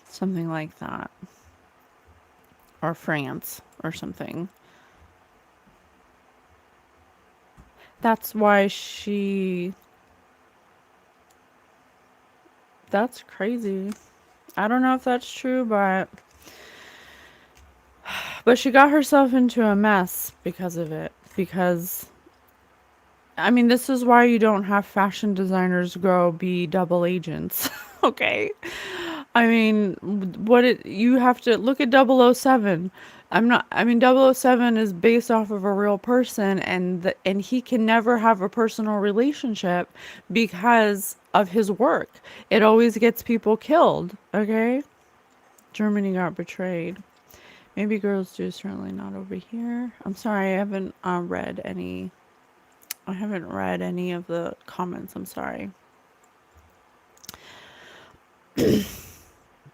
Something like that. Or France or something. That's why that's crazy. I don't know if that's true, but she got herself into a mess because of it. Because I mean, this is why you don't have fashion designers go be double agents. Okay? I mean, you have to look at 007. I mean, 007 is based off of a real person, and he can never have a personal relationship because of his work. It always gets people killed, okay? Germany got betrayed. Maybe girls do, certainly not over here. I'm sorry, I haven't read any of the comments. I'm sorry.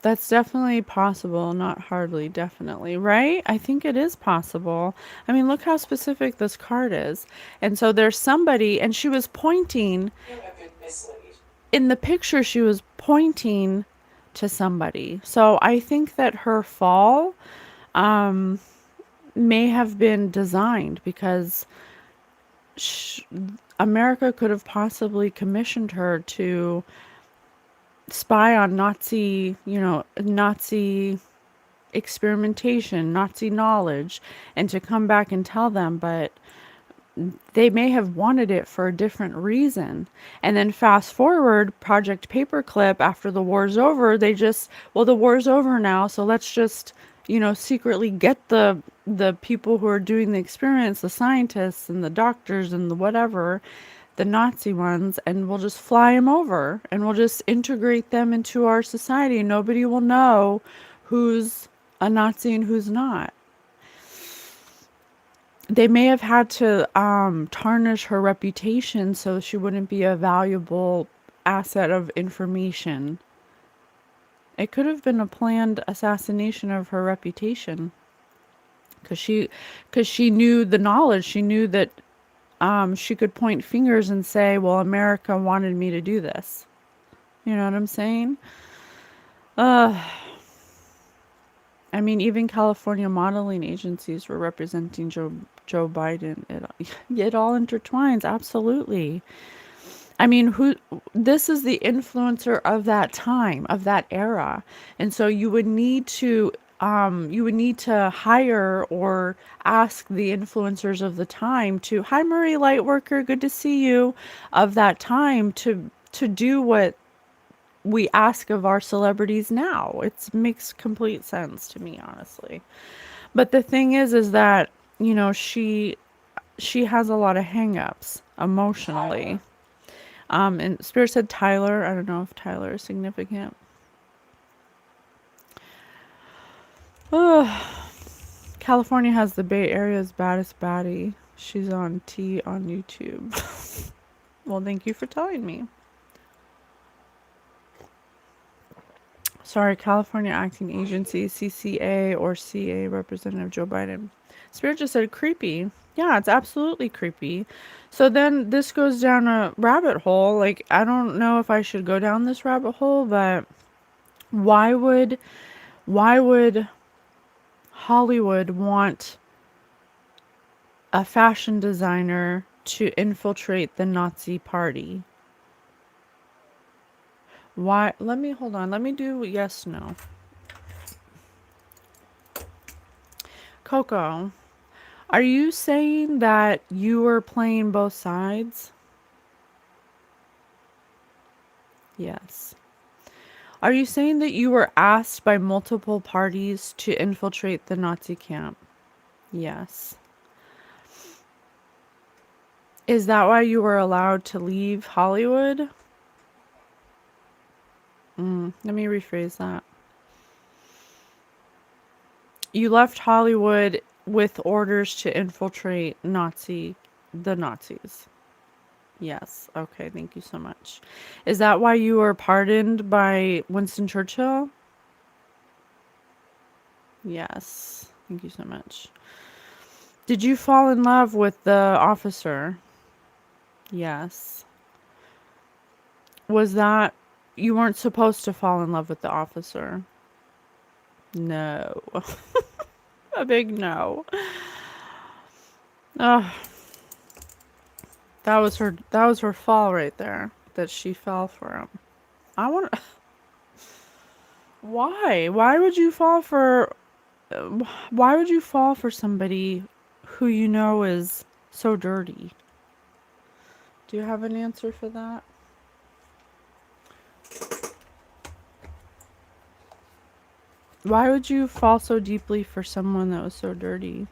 That's definitely possible, not hardly, definitely, right? I think it is possible. I mean, look how specific this card is. And so there's somebody, and she was pointing, You have been misled. in the picture, she was pointing to somebody. So I think that her fall may have been designed because America could have possibly commissioned her to spy on Nazi experimentation, Nazi knowledge, and to come back and tell them, but they may have wanted it for a different reason. And then fast forward, Project Paperclip, after the war's over, the war's over now, so let's just, secretly get the people who are doing the experiments, the scientists and the doctors and the whatever, the Nazi ones, and we'll just fly them over and we'll just integrate them into our society. Nobody will know who's a Nazi and who's not. They may have had to tarnish her reputation so she wouldn't be a valuable asset of information. It could have been a planned assassination of her reputation. Because she knew the knowledge. She knew that she could point fingers and say, well, America wanted me to do this. You know what I'm saying? I mean, even California modeling agencies were representing Joe Biden. It all intertwines, absolutely. I mean, this is the influencer of that time, of that era. And so you would need to hire or ask the influencers of the time to, hi Marie Lightworker, good to see you, of that time to do what we ask of our celebrities now. It makes complete sense to me, honestly. But the thing is that, she has a lot of hangups emotionally. And Spirit said Tyler. I don't know if Tyler is significant. California has the Bay Area's baddest baddie. She's on T on YouTube. Well, thank you for telling me. Sorry, California Acting Agency, CCA or CA Representative Joe Biden. Spirit just said creepy. Yeah, it's absolutely creepy. So then this goes down a rabbit hole. Like, I don't know if I should go down this rabbit hole, but why would Hollywood want a fashion designer to infiltrate the Nazi party? Why? Let me hold on. Let me do yes, no. Coco, are you saying that you were playing both sides? Yes. Are you saying that you were asked by multiple parties to infiltrate the Nazi camp? Yes. Is that why you were allowed to leave Hollywood? Let me rephrase that. You left Hollywood with orders to infiltrate the Nazis. Yes. Okay, thank you so much. Is that why you were pardoned by Winston Churchill? Yes. Thank you so much. Did you fall in love with the officer? Yes. Was that you weren't supposed to fall in love with the officer? No. A big no. Oh, that was her fall right there. That she fell for him. I want Why? Why would you fall for somebody who you know is so dirty? Do you have an answer for that? Why would you fall so deeply for someone that was so dirty?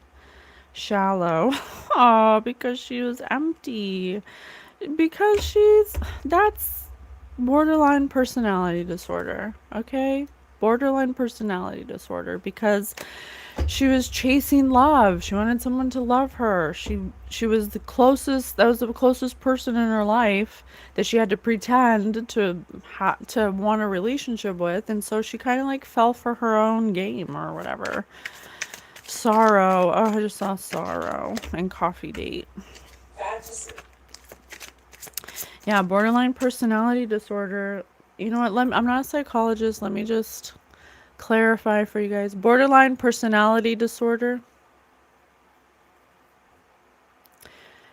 Shallow. Oh, because she was empty. Because that's borderline personality disorder, okay? Borderline personality disorder because she was chasing love. She wanted someone to love her. She was that was the closest person in her life that she had to pretend to want a relationship with, and so she kind of like fell for her own game or whatever. Sorrow. Oh, I just saw sorrow and coffee date. fantasy, Yeah, borderline personality disorder. You know what? I'm not a psychologist. Let me just clarify for you guys. Borderline personality disorder,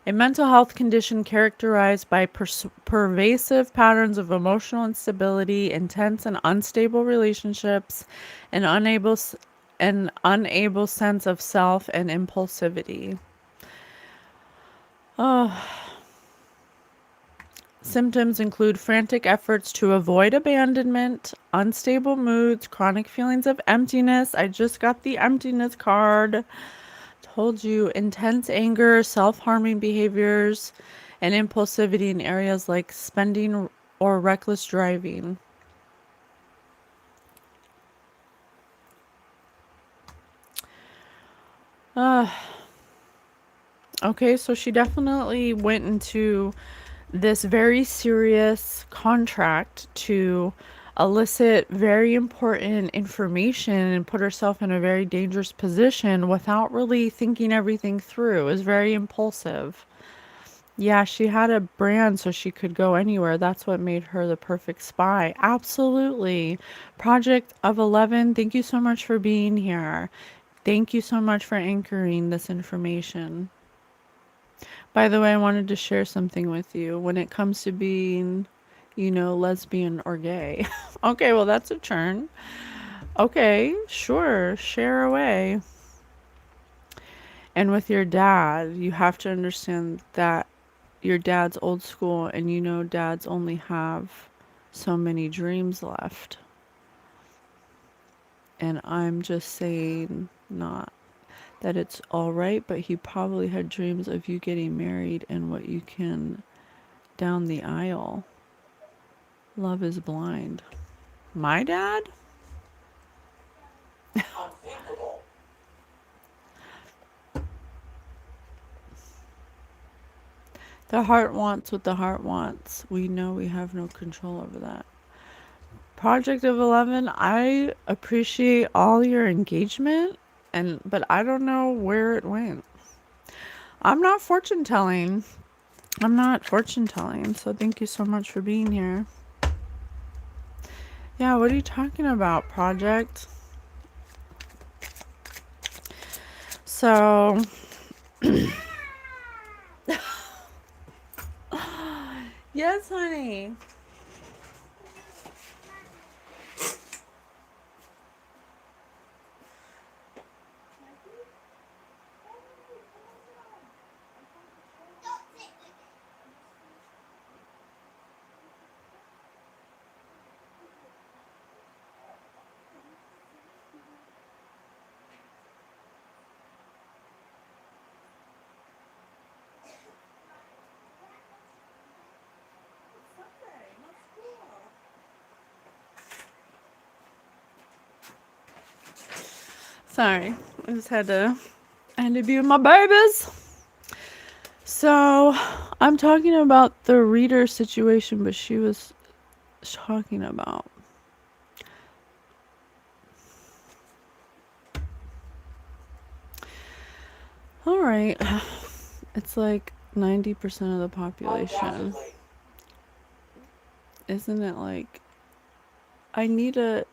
a mental health condition characterized by pervasive patterns of emotional instability, intense and unstable relationships, and unable sense of self and impulsivity. Oh, symptoms include frantic efforts to avoid abandonment, unstable moods, chronic feelings of emptiness. I just got the emptiness card. Told you, intense anger, self-harming behaviors, and impulsivity in areas like spending or reckless driving. Uh, okay, so she definitely went into this very serious contract to elicit very important information and put herself in a very dangerous position without really thinking everything through. It was very impulsive. Yeah, she had a brand so she could go anywhere. That's what made her the perfect spy. Absolutely. Project of 11, thank you so much for being here. Thank you so much for anchoring this information. By the way, I wanted to share something with you when it comes to being, lesbian or gay. Okay, well, that's a turn. Okay, sure, share away. And with your dad, you have to understand that your dad's old school and dads only have so many dreams left. And I'm just saying, not that it's all right, but he probably had dreams of you getting married and what you can down the aisle. Love is blind. My dad? unthinkable, The heart wants what the heart wants. We know we have no control over that. Project of 11, I appreciate all your engagement, but I don't know where it went. I'm not fortune telling. So thank you so much for being here. Yeah, what are you talking about, Project? So, yes, honey. Sorry. I had to be with my babies. So, I'm talking about the reader situation, but she was talking about. All right. It's like 90% of the population. Undoubtedly. Isn't it like I need a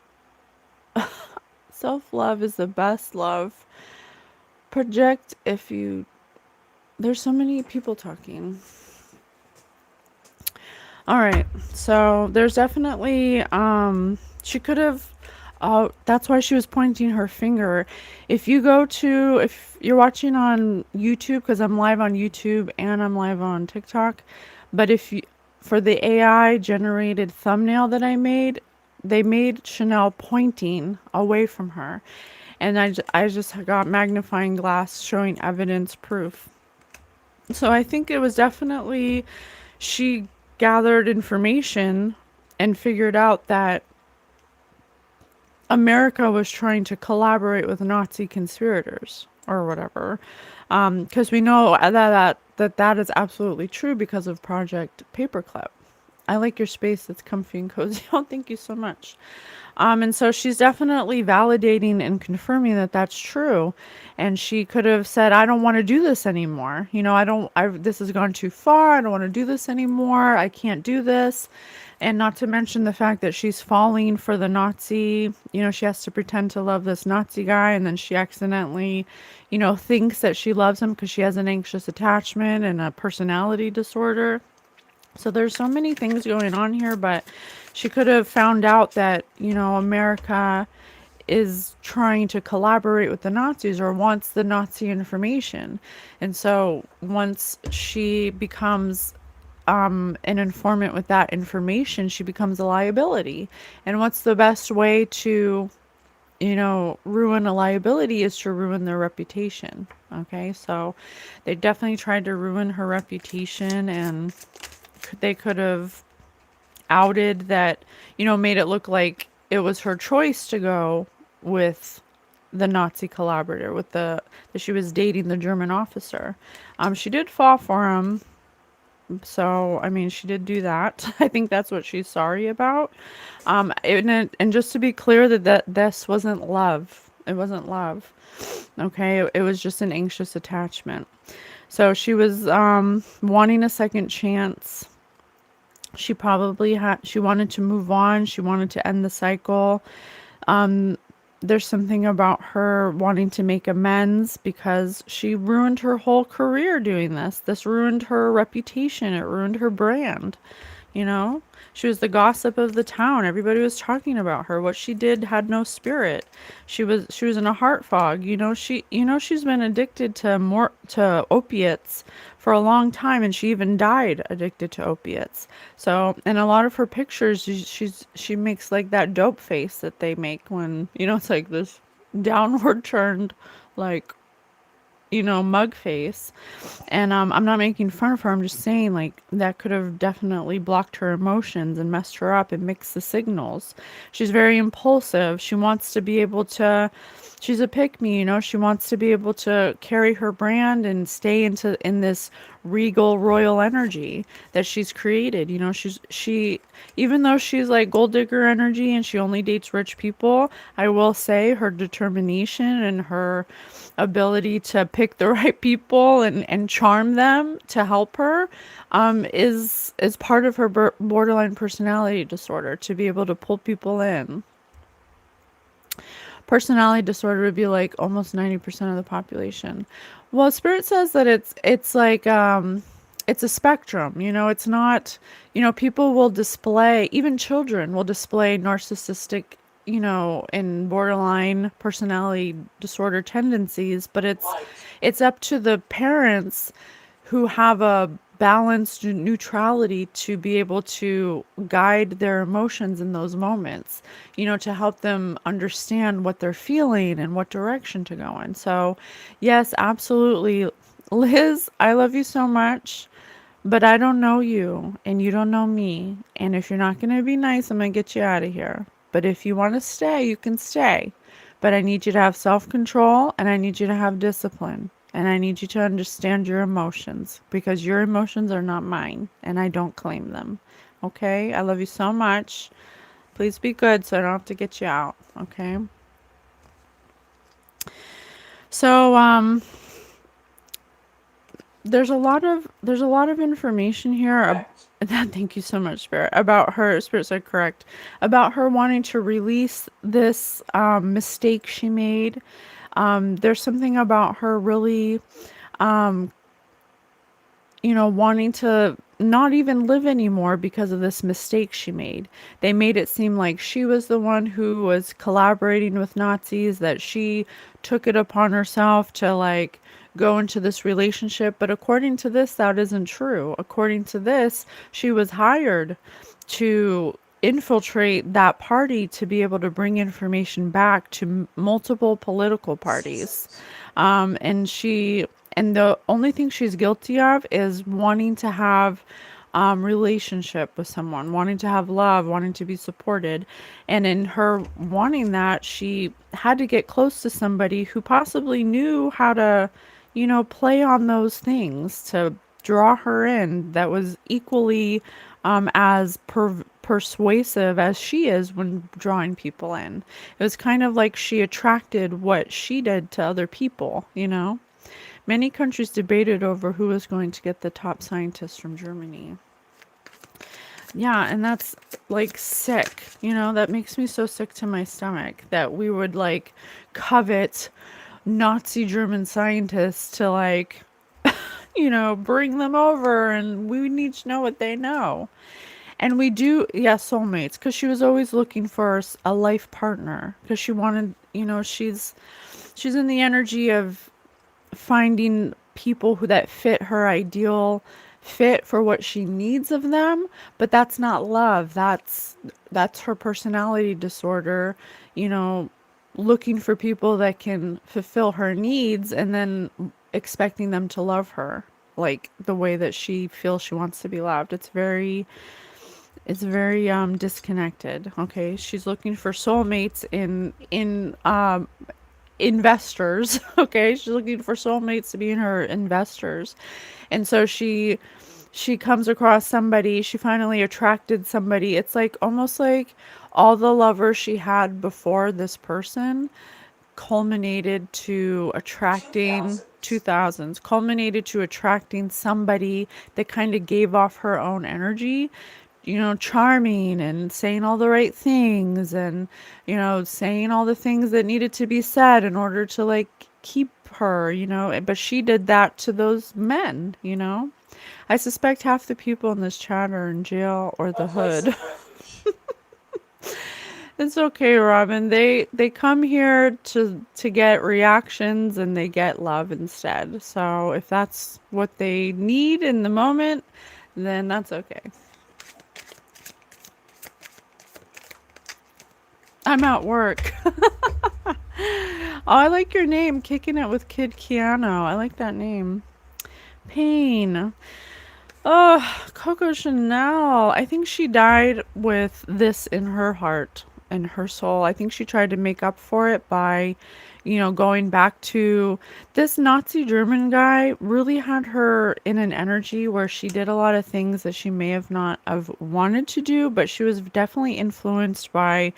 self-love is the best love. Project if you there's so many people talking. All right. So there's definitely she could have that's why she was pointing her finger. If you're watching on YouTube, because I'm live on YouTube and I'm live on TikTok, but if you for the AI generated thumbnail that I made, they made Chanel pointing away from her. And I just got magnifying glass showing evidence proof. So I think it was definitely she gathered information and figured out that America was trying to collaborate with Nazi conspirators or whatever. Because we know that is absolutely true because of Project Paperclip. I like your space. It's comfy and cozy. Oh, thank you so much. And so she's definitely validating and confirming that that's true. And she could have said, I don't want to do this anymore. This has gone too far. I don't want to do this anymore. I can't do this. And not to mention the fact that she's falling for the Nazi, she has to pretend to love this Nazi guy. And then she accidentally, thinks that she loves him because she has an anxious attachment and a personality disorder. So there's so many things going on here, but she could have found out that, America is trying to collaborate with the Nazis or wants the Nazi information. And so once she becomes an informant with that information, she becomes a liability. And what's the best way to, ruin a liability is to ruin their reputation. Okay, so they definitely tried to ruin her reputation, and they could have outed that, made it look like it was her choice to go with the Nazi collaborator, that she was dating the German officer. She did fall for him. So, I mean, she did do that. I think that's what she's sorry about. And just to be clear that this wasn't love. It wasn't love. Okay. It was just an anxious attachment. So she was wanting a second chance. She wanted to move on. She wanted to end the cycle. There's something about her wanting to make amends because she ruined her whole career doing this. This ruined her reputation. It ruined her brand. She was the gossip of the town. Everybody was talking about her. What she did had no spirit. She was in a heart fog. She's been addicted to opiates for a long time, and she even died addicted to opiates. So, in a lot of her pictures, she makes like that dope face that they make when, it's like this downward turned, like, mug face. And I'm not making fun of her. I'm just saying, like, that could have definitely blocked her emotions and messed her up and mixed the signals. She's very impulsive. She wants to be able to, she's a pick me, she wants to be able to carry her brand and stay in this regal royal energy that she's created. She even though she's like gold digger energy and she only dates rich people, I will say her determination and her ability to pick the right people and charm them to help her is part of her borderline personality disorder, to be able to pull people in. Personality disorder would be like almost 90% of the population. Well, Spirit says that it's like it's a spectrum. It's not, people will display, even children will display narcissistic, and borderline personality disorder tendencies, but Right. it's up to the parents who have a balanced neutrality to be able to guide their emotions in those moments, to help them understand what they're feeling and what direction to go in. So, yes, absolutely. Liz, I love you so much, but I don't know you and you don't know me. And if you're not going to be nice, I'm going to get you out of here. But if you want to stay, you can stay. but I need you to have self-control and I need you to have discipline. And I need you to understand your emotions because your emotions are not mine and I don't claim them. Okay? I love you so much. Please be good so I don't have to get you out. Okay? So, there's a lot of information here. Correct. Thank you so much, Spirit. About her, Spirit said correct. About her wanting to release this mistake she made. There's something about her really wanting to not even live anymore because of this mistake she made. They made it seem like she was the one who was collaborating with Nazis, that she took it upon herself to like go into this relationship. But according to this, that isn't true. According to this, she was hired to infiltrate that party to be able to bring information back to multiple political parties. Jesus. And the only thing she's guilty of is wanting to have relationship with someone, wanting to have love, wanting to be supported. And in her wanting that, she had to get close to somebody who possibly knew how to, play on those things to draw her in, that was equally as persuasive as she is when drawing people in. It was kind of like she attracted what she did to other people. Many countries debated over who was going to get the top scientists from Germany. Yeah, and that's like sick. That makes me so sick to my stomach that we would like covet Nazi German scientists to like, bring them over, and we need to know what they know. And we do, yeah, soulmates, because she was always looking for a life partner, because she wanted, she's in the energy of finding people that fit her ideal fit for what she needs of them, but that's not love. That's her personality disorder, you know, looking for people that can fulfill her needs and then expecting them to love her like the way that she feels she wants to be loved. It's very disconnected. Okay, she's looking for soulmates in investors. Okay, she's looking for soulmates to be in her investors. And so she comes across somebody, she finally attracted somebody. It's like almost like all the lovers she had before this person culminated to attracting 2000s. 2000s, culminated to attracting somebody that kind of gave off her own energy, charming and saying all the right things, and saying all the things that needed to be said in order to like keep her, but she did that to those men. I suspect half the people in this chat are in jail or A the place hood. of refuge. It's okay, Robin. They come here to get reactions and they get love instead. So if that's what they need in the moment, then that's okay. I'm at work. Oh, I like your name, Kicking It with Kid Keanu. I like that name. Pain. Oh, Coco Chanel. I think she died with this in her heart and her soul. I think she tried to make up for it by, going back to this Nazi German guy really had her in an energy where she did a lot of things that she may have not have wanted to do, but she was definitely influenced by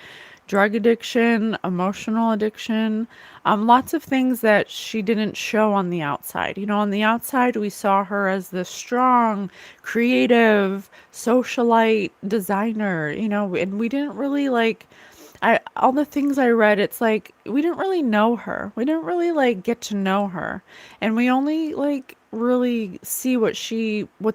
drug addiction, emotional addiction, lots of things that she didn't show on the outside. On the outside, we saw her as this strong, creative, socialite designer, and we didn't really like. All the things I read, it's like we didn't really know her. We didn't really like get to know her, and we only like really see what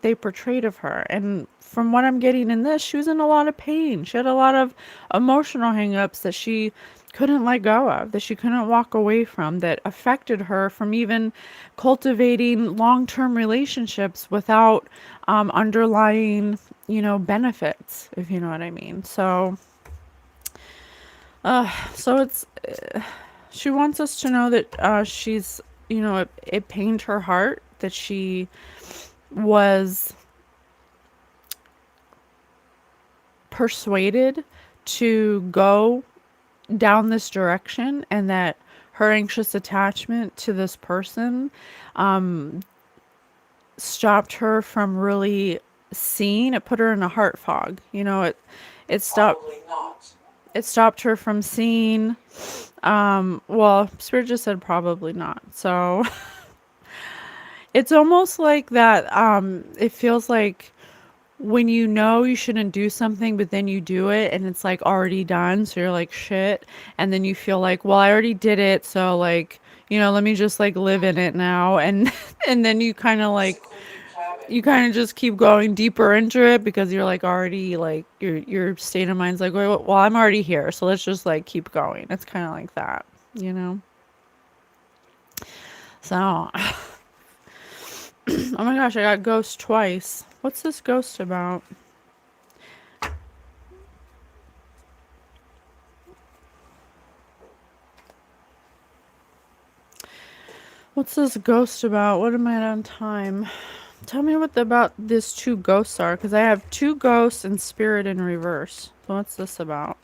they portrayed of her. And from what I'm getting in this, she was in a lot of pain. She had a lot of emotional hangups that she couldn't let go of, that she couldn't walk away from, that affected her from even cultivating long-term relationships without underlying, benefits, if you know what I mean. So it's she wants us to know that she's, it pained her heart that she was persuaded to go down this direction, and that her anxious attachment to this person stopped her from really seeing. It put her in a heart fog. You know, it stopped Probably not. it stopped her from seeing. Well, Spirit just said probably not. So it's almost like that. It feels like when you know you shouldn't do something, but then you do it and it's like already done. So you're like, shit. And then you feel like, well, I already did it. So like, let me just like live in it now. And, and then you kind of like, Secluded cabin. you kind of just keep going deeper into it because you're like already like your state of mind's like, well, I'm already here. So let's just like keep going. It's kind of like that, you know? So, oh my gosh, I got ghost twice. What's this ghost about? What's this ghost about? What am I on time? Tell me about these two ghosts are, because I have two ghosts and spirit in reverse. So what's this about?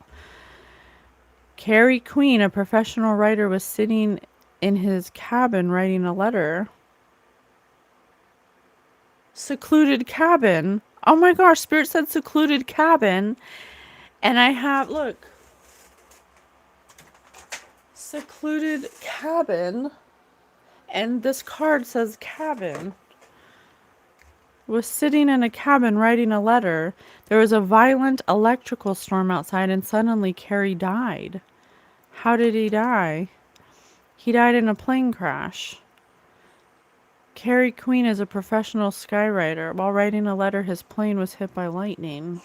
Carrie Queen, a professional writer, was sitting in his cabin writing a letter. Secluded cabin. Oh my gosh, Spirit said secluded cabin. And I have, look. Secluded cabin. And this card says cabin. Was sitting in a cabin writing a letter. There was a violent electrical storm outside and suddenly Carrie died. How did he die? He died in a plane crash. Carrie Queen is a professional skywriter. While writing a letter, his plane was hit by lightning.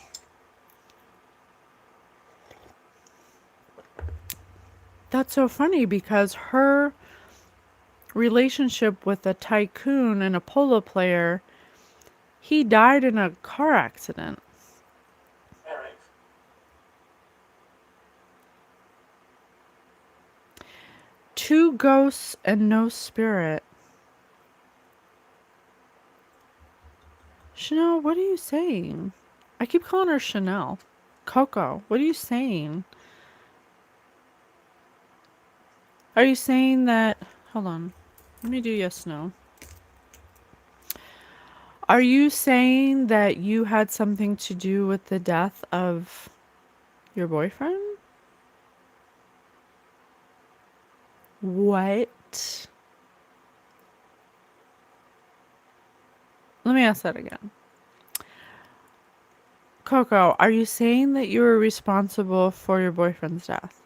That's so funny because her relationship with a tycoon and a polo player, he died in a car accident. Eric. Two ghosts and no spirit. Chanel, what are you saying? I keep calling her Chanel. Coco, what are you saying? Are you saying that... Hold on. Let me do yes, no. Are you saying that you had something to do with the death of your boyfriend? What? Let me ask that again. Coco, are you saying that you were responsible for your boyfriend's death?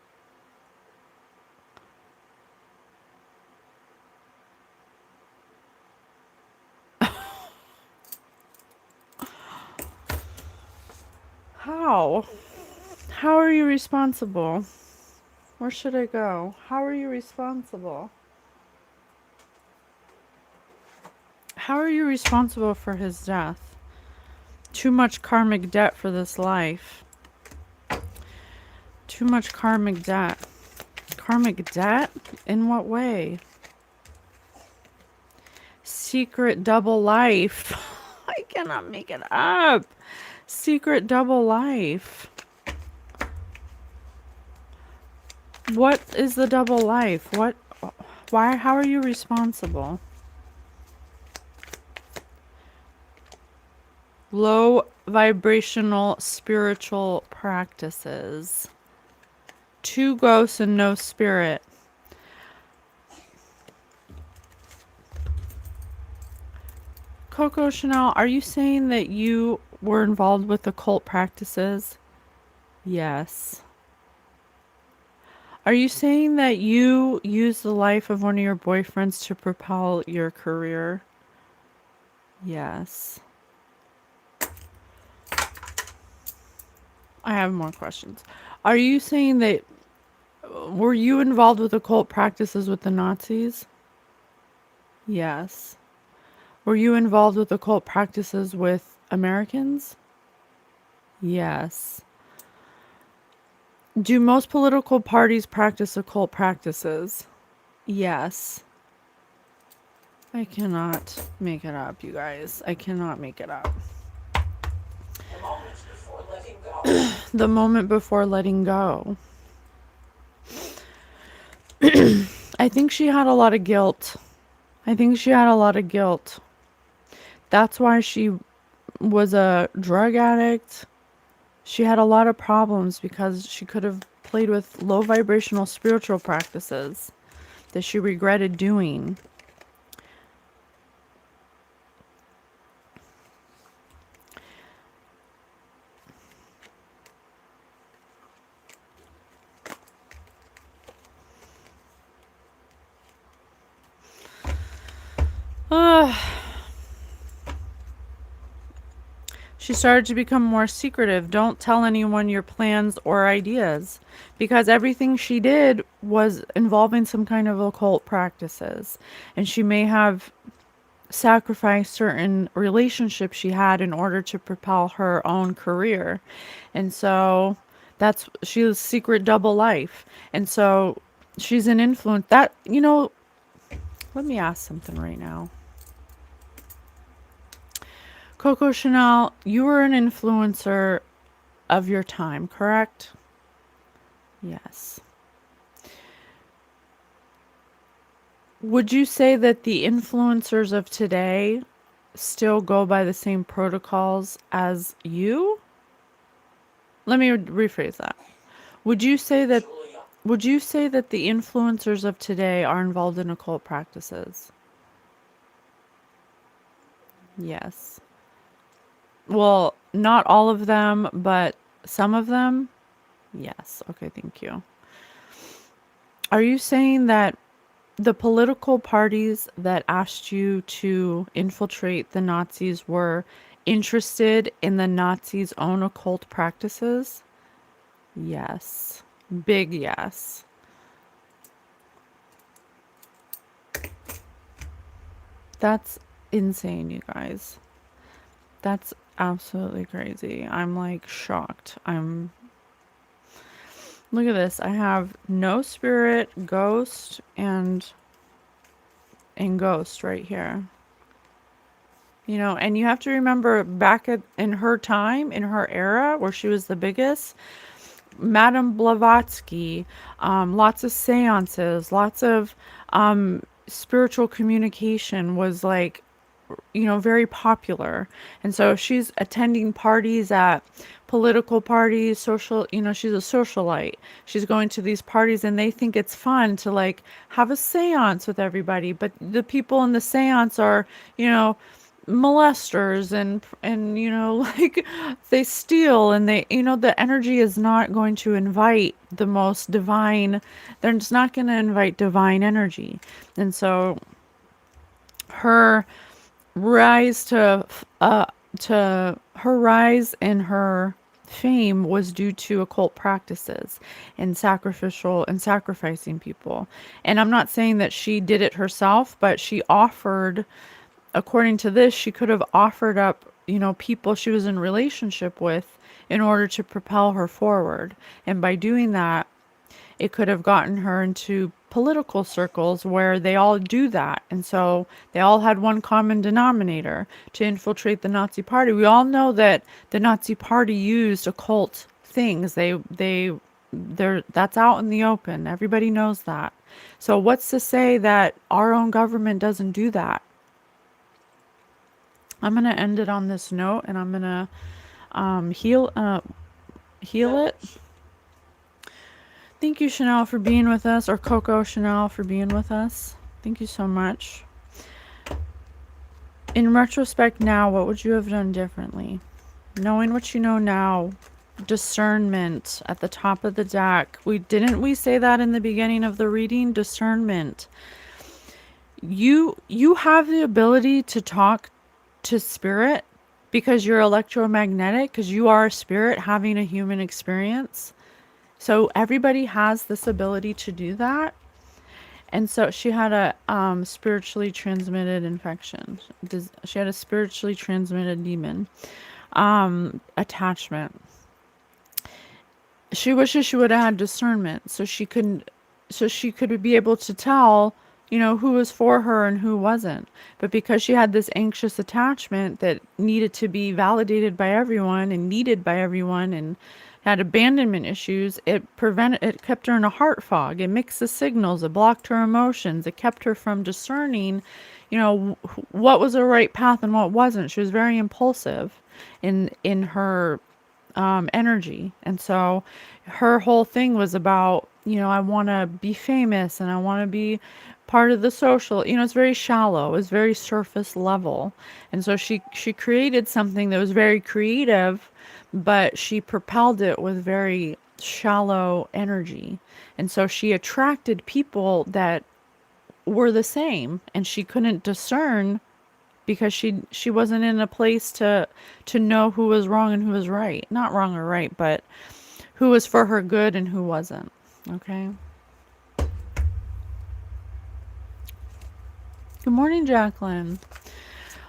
How? How are you responsible? Where should I go? How are you responsible? How are you responsible for his death? Too much karmic debt for this life. Too much karmic debt. Karmic debt? In what way? Secret double life. I cannot make it up. Secret double life. What is the double life? What? Why? How are you responsible? Low vibrational spiritual practices. Two ghosts and no spirit. Coco Chanel, are you saying that you were involved with occult practices? Yes. Are you saying that you used the life of one of your boyfriends to propel your career? Yes. I have more questions. Are you saying that were you involved with occult practices with the Nazis? Yes. Were you involved with occult practices with Americans? Yes. Do most political parties practice occult practices? Yes. I cannot make it up, you guys. I cannot make it up. The moments before letting go. The moment before letting go. I think she had a lot of guilt. I think she had a lot of guilt. That's why she was a drug addict. She had a lot of problems because she could have played with low vibrational spiritual practices that she regretted doing. She started to become more secretive. Don't tell anyone your plans or ideas. Because everything she did was involving some kind of occult practices. And she may have sacrificed certain relationships she had in order to propel her own career. And so she was secret double life. And so she's an influence that, let me ask something right now. Coco Chanel, you were an influencer of your time, correct? Yes. Would you say that the influencers of today still go by the same protocols as you? Let me rephrase that. Would you say that Julia, would you say that the influencers of today are involved in occult practices? Yes. Well, not all of them, but some of them? Yes. Okay, thank you. Are you saying that the political parties that asked you to infiltrate the Nazis were interested in the Nazis' own occult practices? Yes. Big yes. That's insane, you guys. That's absolutely crazy. I'm like shocked. Look at this. I have no spirit, ghost, and ghost right here. And you have to remember back in her time, in her era, where she was the biggest, Madame Blavatsky, lots of seances, lots of spiritual communication was like, very popular. And so if she's attending parties at political parties, social, she's a socialite. She's going to these parties and they think it's fun to like have a seance with everybody. But the people in the seance are, molesters and like they steal and they the energy is not going to invite the most divine, they're just not going to invite divine energy. And so her rise to her rise in her fame was due to occult practices and sacrificing people. And I'm not saying that she did it herself, but she offered, according to this, she could have offered up, people she was in relationship with in order to propel her forward. And by doing that, it could have gotten her into political circles where they all do that. And so they all had one common denominator to infiltrate the Nazi party. We all know that the Nazi party used occult things. That's out in the open. Everybody knows that. So what's to say that our own government doesn't do that? I'm going to end it on this note and I'm going to heal it. Thank you, Chanel, for being with us, or Coco Chanel for being with us. Thank you so much. In retrospect now, what would you have done differently? Knowing what you know now, discernment at the top of the deck. Didn't we say that in the beginning of the reading? Discernment. You have the ability to talk to spirit because you're electromagnetic, because you are a spirit having a human experience. So everybody has this ability to do that. And so she had a spiritually transmitted infection. She had a spiritually transmitted demon attachment. She wishes she would have had discernment so she could be able to tell, who was for her and who wasn't. But because she had this anxious attachment that needed to be validated by everyone and needed by everyone, and had abandonment issues. It kept her in a heart fog. It mixed the signals. It blocked her emotions. It kept her from discerning, what was the right path and what wasn't. She was very impulsive in her energy. And so her whole thing was about, I want to be famous and I want to be part of the social, it's very shallow, it's very surface level. And so she created something that was very creative, but she propelled it with very shallow energy. And so she attracted people that were the same, and she couldn't discern because she wasn't in a place to know who was wrong and who was right. Not wrong or right, but who was for her good and who wasn't. Okay. Good morning, Jacqueline.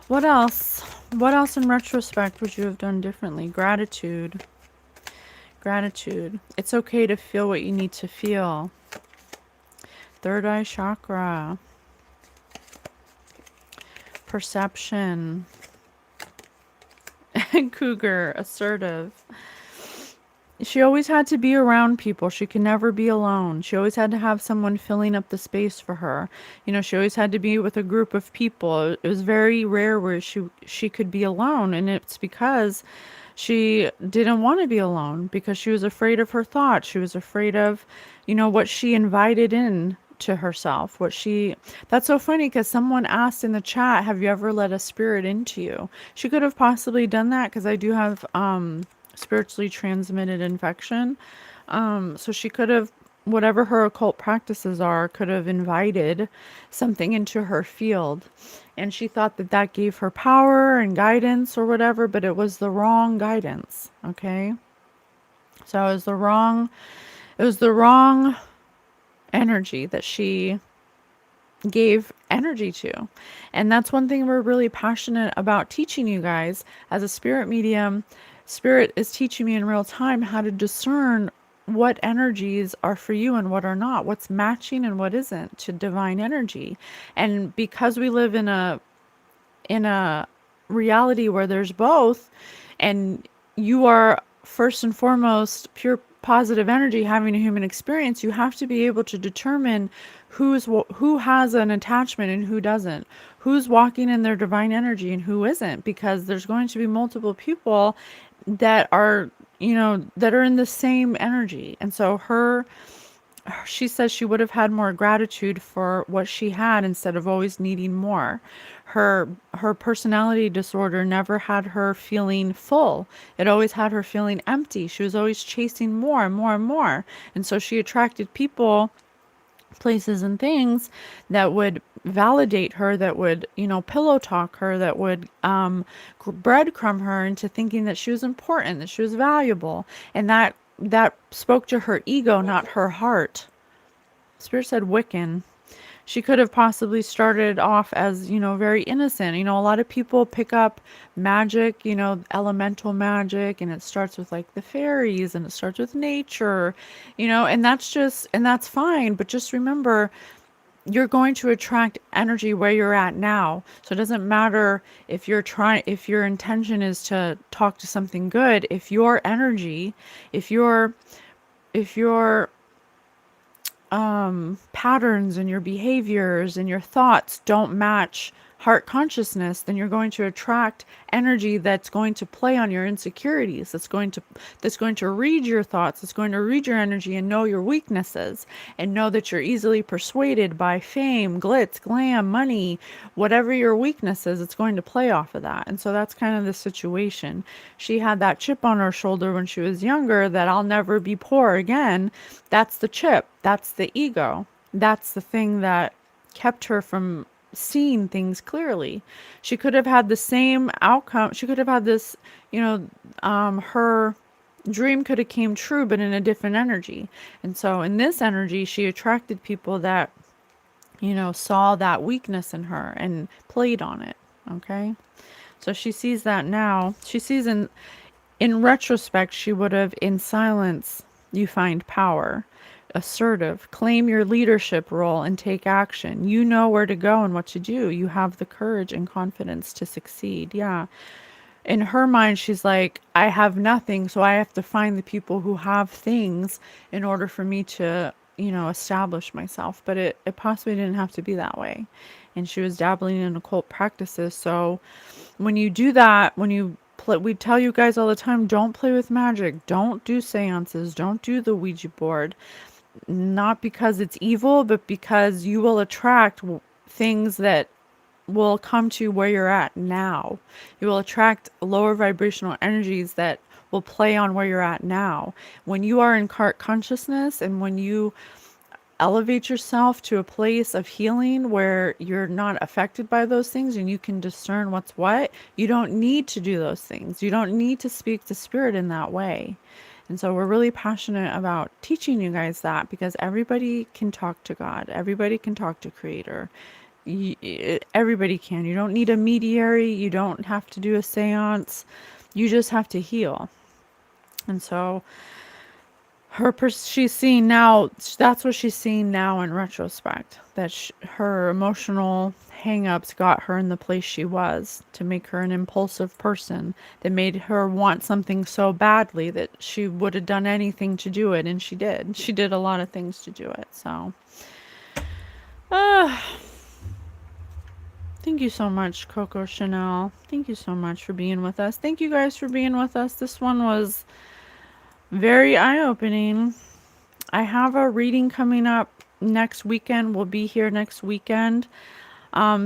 What else? What else in retrospect would you have done differently? Gratitude. Gratitude. It's okay to feel what you need to feel. Third eye chakra. Perception. Cougar. Assertive. She always had to be around people. She could never be alone. She always had to have someone filling up the space for her. She always had to be with a group of people. It was very rare where she could be alone, and it's because she didn't want to be alone, because she was afraid of her thoughts. She was afraid of, what she invited in to herself. That's so funny, because someone asked in the chat, have you ever let a spirit into you? She could have possibly done that, because I do have spiritually transmitted infection. So she could have, whatever her occult practices are, could have invited something into her field. And she thought that that gave her power and guidance or whatever, but it was the wrong guidance. Okay. So it was the wrong energy that she gave energy to. And that's one thing we're really passionate about teaching you guys as a spirit medium. Spirit is teaching me in real time how to discern what energies are for you and what are not, what's matching and what isn't to divine energy. And because we live in a reality where there's both, and you are first and foremost pure positive energy having a human experience, you have to be able to determine who has an attachment and who doesn't, who's walking in their divine energy and who isn't, because there's going to be multiple people that are that are in the same energy. And so she says she would have had more gratitude for what she had instead of always needing more. Her personality disorder never had her feeling full. It always had her feeling empty. She was always chasing more and more and more. And so she attracted people, places, and things that would validate her, that would, pillow talk her, that would breadcrumb her into thinking that she was important, that she was valuable. And that spoke to her ego, not her heart. Spirit said Wiccan. She could have possibly started off as, very innocent. A lot of people pick up magic, elemental magic, and it starts with like the fairies, and it starts with nature, and that's fine. But just remember, you're going to attract energy where you're at now. So it doesn't matter if your intention is to talk to something good. If your energy, if your patterns and your behaviors and your thoughts don't match heart consciousness, then you're going to attract energy that's going to play on your insecurities, that's going to read your thoughts, that's going to read your energy and know your weaknesses, and know that you're easily persuaded by fame, glitz, glam, money, whatever your weakness is. It's going to play off of that. And so that's kind of the situation. She had that chip on her shoulder when she was younger, that I'll never be poor again. That's the chip. That's the ego. That's the thing that kept her from seeing things clearly. She could have had the same outcome. She could have had this, her dream could have came true, but in a different energy. And so in this energy, she attracted people that, saw that weakness in her and played on it. Okay. So she sees that now. She sees in retrospect, she would have, in silence, you find power. Assertive, claim your leadership role and take action. You know where to go and what to do. You have the courage and confidence to succeed. Yeah. in her mind, she's like, I have nothing, so I have to find the people who have things in order for me to, establish myself. But it possibly didn't have to be that way. And she was dabbling in occult practices. So when you do that, when you play, we tell you guys all the time, don't play with magic, don't do seances, don't do the Ouija board. Not because it's evil, but because you will attract things that will come to where you're at now. You will attract lower vibrational energies that will play on where you're at now. When you are in consciousness and when you elevate yourself to a place of healing where you're not affected by those things and you can discern what's what, you don't need to do those things. You don't need to speak to spirit in that way. And so we're really passionate about teaching you guys that, because everybody can talk to God. Everybody can talk to Creator. Everybody can. You don't need a mediary. You don't have to do a seance. You just have to heal. And so she's seeing now, that's what she's seeing now in retrospect, that her emotional hang-ups got her in the place she was, to make her an impulsive person, that made her want something so badly that she would have done anything to do it. And she did a lot of things to do it. So thank you so much, Coco Chanel. Thank you so much for being with us. Thank you guys for being with us. This one was very eye-opening. I have a reading coming up next weekend. We'll be here next weekend.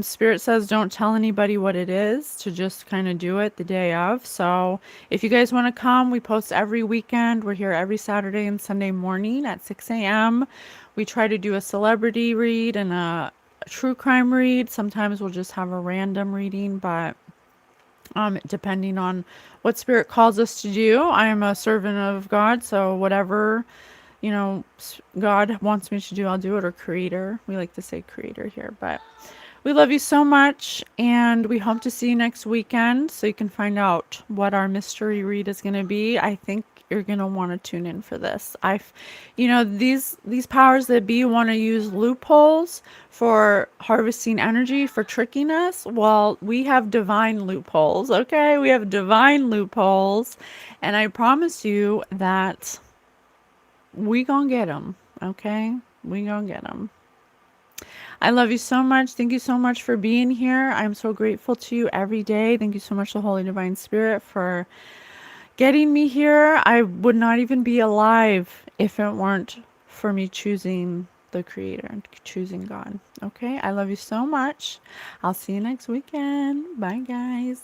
Spirit says don't tell anybody what it is, to just kind of do it the day of. So if you guys want to come, we post every weekend. We're here every Saturday and Sunday morning at 6 a.m. We try to do a celebrity read and a true crime read. Sometimes we'll just have a random reading, but depending on what Spirit calls us to do. I am a servant of God, so whatever, God wants me to do, I'll do it, or Creator. We like to say Creator here, but we love you so much, and we hope to see you next weekend so you can find out what our mystery read is going to be. I think you're going to want to tune in for this. These powers that be want to use loopholes for harvesting energy, for tricking us. Well, we have divine loopholes, okay? We have divine loopholes, and I promise you that we gonna get them, okay? We gonna get them. I love you so much. Thank you so much for being here. I'm so grateful to you every day. Thank you so much, the Holy Divine Spirit, for getting me here. I would not even be alive if it weren't for me choosing the Creator and choosing God. Okay? I love you so much. I'll see you next weekend. Bye, guys.